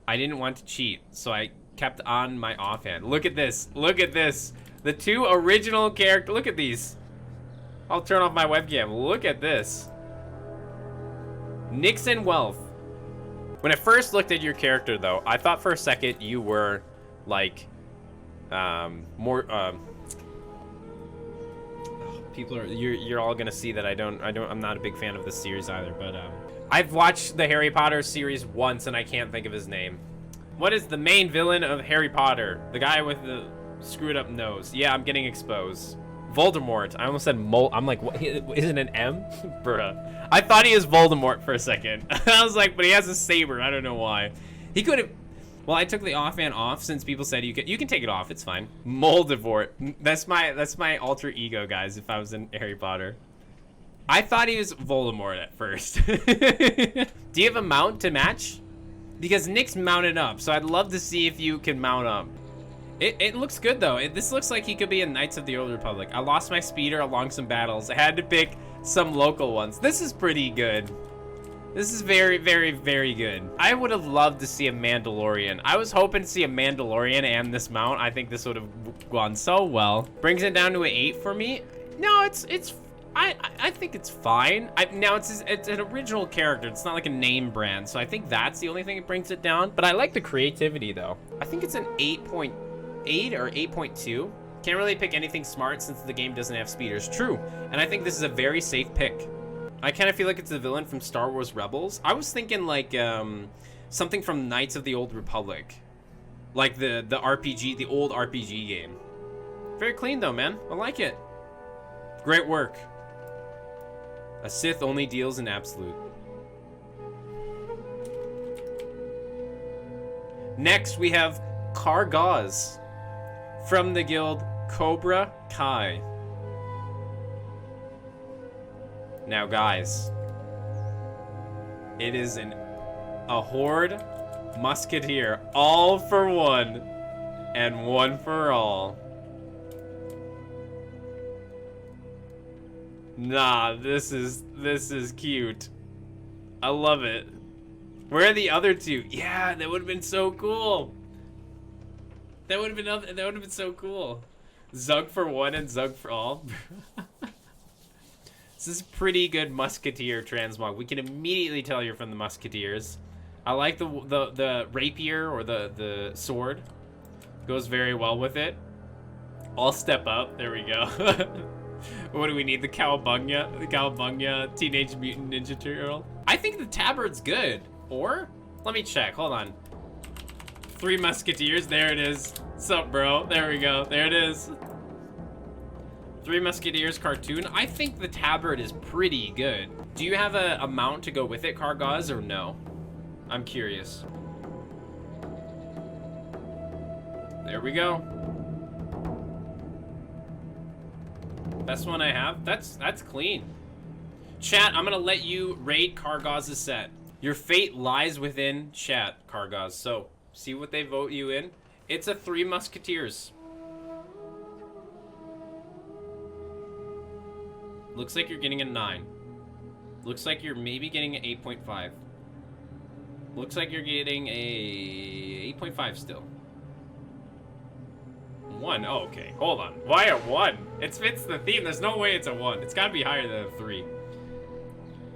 I didn't want to cheat, so I kept on my offhand. Look at this. Look at this. The two original characters. Look at these. I'll turn off my webcam. Look at this. Nixon Wealth. When I first looked at your character, though, I thought for a second you were like people are you're all gonna see that I'm not a big fan of this series either, but I've watched the Harry Potter series once and I can't think of his name. What is the main villain of Harry Potter? The guy with the screwed up nose. Yeah, I'm getting exposed. Voldemort. I almost said I'm like, what? Isn't it an M? Bruh. I thought he was Voldemort for a second. I was like, but he has a saber. I don't know why. He could have. Well, I took the offhand off since people said you can take it off. It's fine. Moldivort. That's my alter ego, guys. If I was in Harry Potter, I thought he was Voldemort at first. Do you have a mount to match? Because Nick's mounted up, so I'd love to see if you can mount up. It looks good though. This looks like he could be a Knights of the Old Republic. I lost my speeder along some battles. I had to pick some local ones. This is pretty good. This is very, very, very good. I would have loved to see a Mandalorian. I was hoping to see a Mandalorian and this mount. I think this would have gone so well. Brings it down to an 8 for me. No, I think it's fine. Now it's an original character. It's not like a name brand, so I think that's the only thing that brings it down. But I like the creativity though. I think it's an 8.8 or 8.2. Can't really pick anything smart since the game doesn't have speeders. True, and I think this is a very safe pick. I kind of feel like it's a villain from Star Wars Rebels. I was thinking like something from Knights of the Old Republic, like the RPG, the old RPG game. Very clean though, man. I like it. Great work. A Sith only deals in absolute. Next, we have Kargaz from the guild Cobra Kai. Now, guys, it is a horde musketeer, all for one and one for all. Nah, this is cute. I love it. Where are the other two? Yeah, that would have been so cool. That would have been so cool. Zug for one and Zug for all. This is pretty good musketeer transmog. We can immediately tell you're from the musketeers. I like the rapier or the sword. Goes very well with it. I'll step up. There we go. What do we need? The Cowabunga? The Cowabunga Teenage Mutant Ninja Turtle? I think the tabard's good. Or? Let me check. Hold on. Three Musketeers. There it is. Sup, bro? There we go. There it is. Three Musketeers cartoon. I think the tabard is pretty good. Do you have a mount to go with it, Kargaz, or no? I'm curious. There we go. Best one I have. That's clean. Chat, I'm gonna let you rate Kargaz's set. Your fate lies within chat, Kargaz. So see what they vote you in. It's a Three Musketeers. Looks like you're getting a 9. Looks like you're maybe getting an 8.5. Looks like you're getting a 8.5 still. 1. Oh, okay. Hold on. Why a 1? It fits the theme. There's no way it's a 1. It's got to be higher than a 3.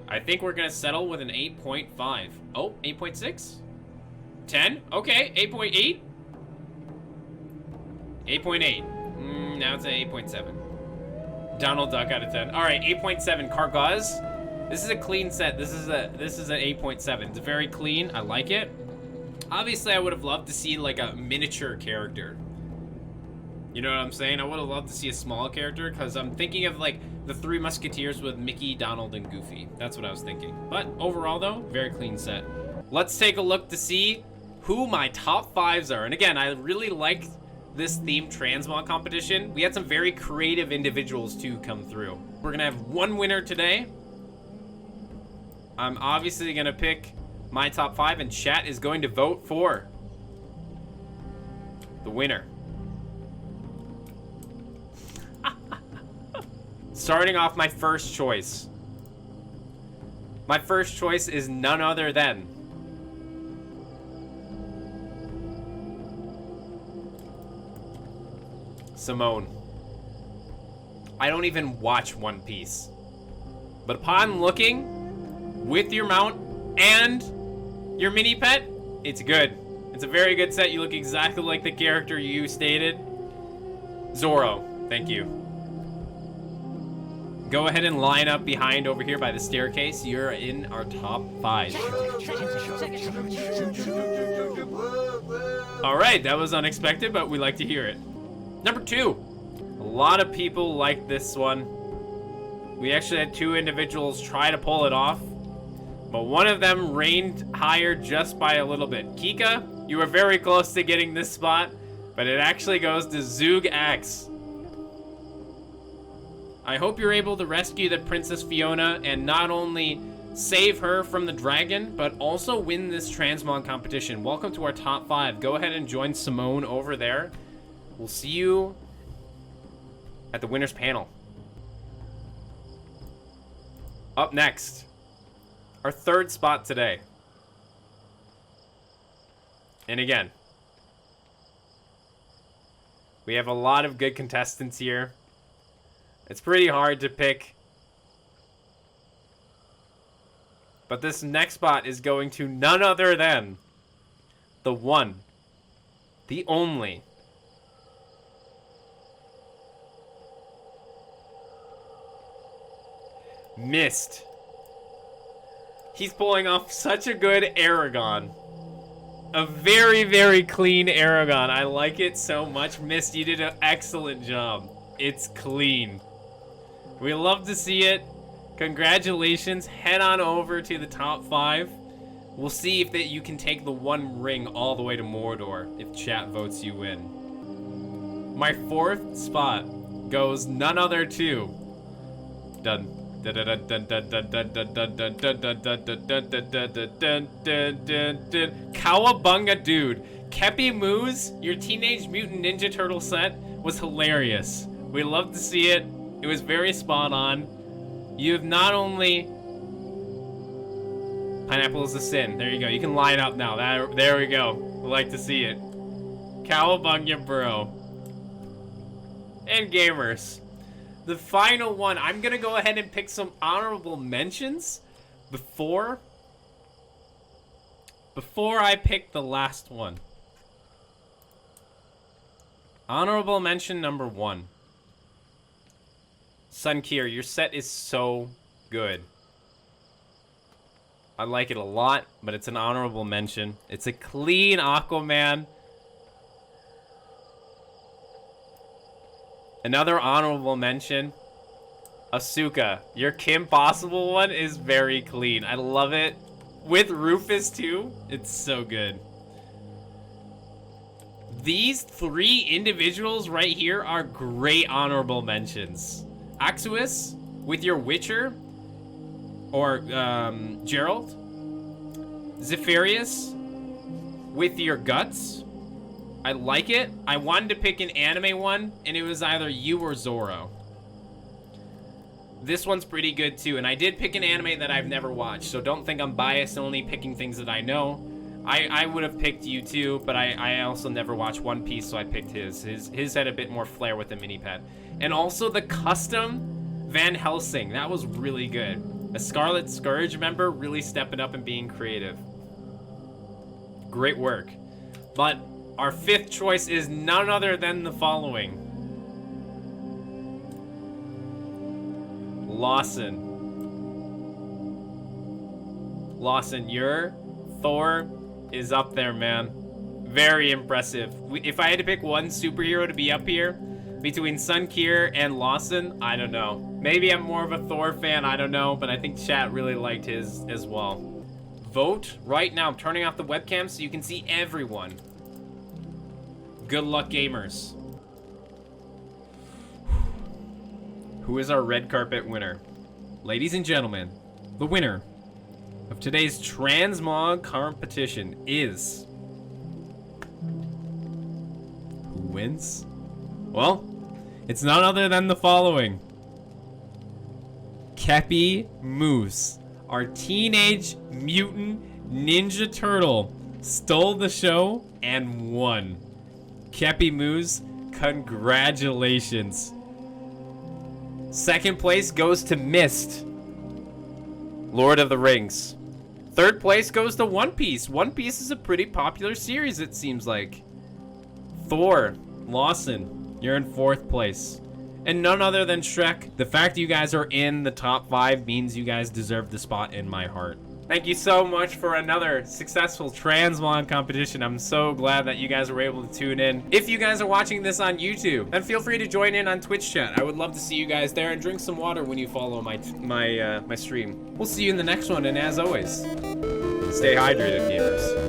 I think we're going to settle with an 8.5. Oh, 8.6? 10? Okay. 8.8? 8.8. Now it's an 8.7. Donald Duck out of 10. All right, 8.7. Kargaz. This is a clean set. This is an 8.7. It's very clean. I like it. Obviously, I would have loved to see like a miniature character. You know what I'm saying? I would have loved to see a small character because I'm thinking of like the Three Musketeers with Mickey, Donald, and Goofy. That's what I was thinking. But overall, though, very clean set. Let's take a look to see who my top 5s are. And again, I really like this themed transmog competition. We had some very creative individuals too come through. We're gonna have one winner today. I'm obviously gonna pick my top 5 and chat is going to vote for the winner. Starting off my first choice. My first choice is none other than Simone. I don't even watch One Piece. But upon looking with your mount and your mini pet, it's good. It's a very good set. You look exactly like the character you stated. Zoro, thank you. Go ahead and line up behind over here by the staircase. You're in our top 5. Alright, that was unexpected, but we like to hear it. Number 2. A lot of people like this one. We actually had 2 individuals try to pull it off, but one of them reigned higher just by a little bit. Kika, you were very close to getting this spot, but it actually goes to Zoog X. I hope you're able to rescue the Princess Fiona and not only save her from the dragon, but also win this Transmog competition. Welcome to our top 5. Go ahead and join Simone over there. We'll see you at the winners panel. Up next, our 3rd spot today. And again, we have a lot of good contestants here. It's pretty hard to pick. But this next spot is going to none other than the one, the only, Mist. He's pulling off such a good Aragon. A very, very clean Aragon. I like it so much. Mist, you did an excellent job. It's clean. We love to see it. Congratulations. Head on over to the top 5. We'll see if you can take the 1 ring all the way to Mordor if chat votes you in. My 4th spot goes none other to dun dun dun dun dun dun dun dun dun dun dun dun dun. Cowabunga dude. Kepi Moose, your Teenage Mutant Ninja Turtle set was hilarious. We love to see it. It was very spot on. You have not only... Pineapple is a sin. There you go. You can line up now. There we go. We like to see it. Cowabunga bro. And gamers. The final one. I'm going to go ahead and pick some honorable mentions before I pick the last one. Honorable mention number 1. Sunkir, your set is so good. I like it a lot, but it's an honorable mention. It's a clean Aquaman. Another honorable mention, Asuka. Your Kim Possible one is very clean. I love it. With Rufus too, it's so good. These 3 individuals right here are great honorable mentions. Axuis with your Witcher, or Gerald. Zephyrius with your Guts. I like it. I wanted to pick an anime one, and it was either you or Zoro. This one's pretty good too, and I did pick an anime that I've never watched, so don't think I'm biased only picking things that I know. I would have picked you too, but I also never watched One Piece, so I picked his. His had a bit more flair with the mini pad. And also the custom Van Helsing, that was really good. A Scarlet Scourge member really stepping up and being creative. Great work. But our 5th choice is none other than the following. Lawson. Lawson, your Thor is up there, man. Very impressive. If I had to pick one superhero to be up here between Sunkir and Lawson, I don't know. Maybe I'm more of a Thor fan, I don't know, but I think chat really liked his as well. Vote right now. I'm turning off the webcam so you can see everyone. Good luck, gamers. Who is our red carpet winner? Ladies and gentlemen, the winner of today's Transmog competition is... Who wins? Well, it's none other than the following. Kepi Moose, our Teenage Mutant Ninja Turtle, stole the show and won. Kepi Moose, congratulations. Second place goes to Mist, Lord of the Rings. Third place goes to One Piece. One Piece is a pretty popular series, it seems like. Thor, Lawson, you're in 4th place. and none other than Shrek. The fact you guys are in the top 5 means you guys deserve the spot in my heart. Thank you so much for another successful Transmog competition. I'm so glad that you guys were able to tune in. If you guys are watching this on YouTube, then feel free to join in on Twitch chat. I would love to see you guys there, and drink some water when you follow my stream. We'll see you in the next one, and as always, stay hydrated, gamers.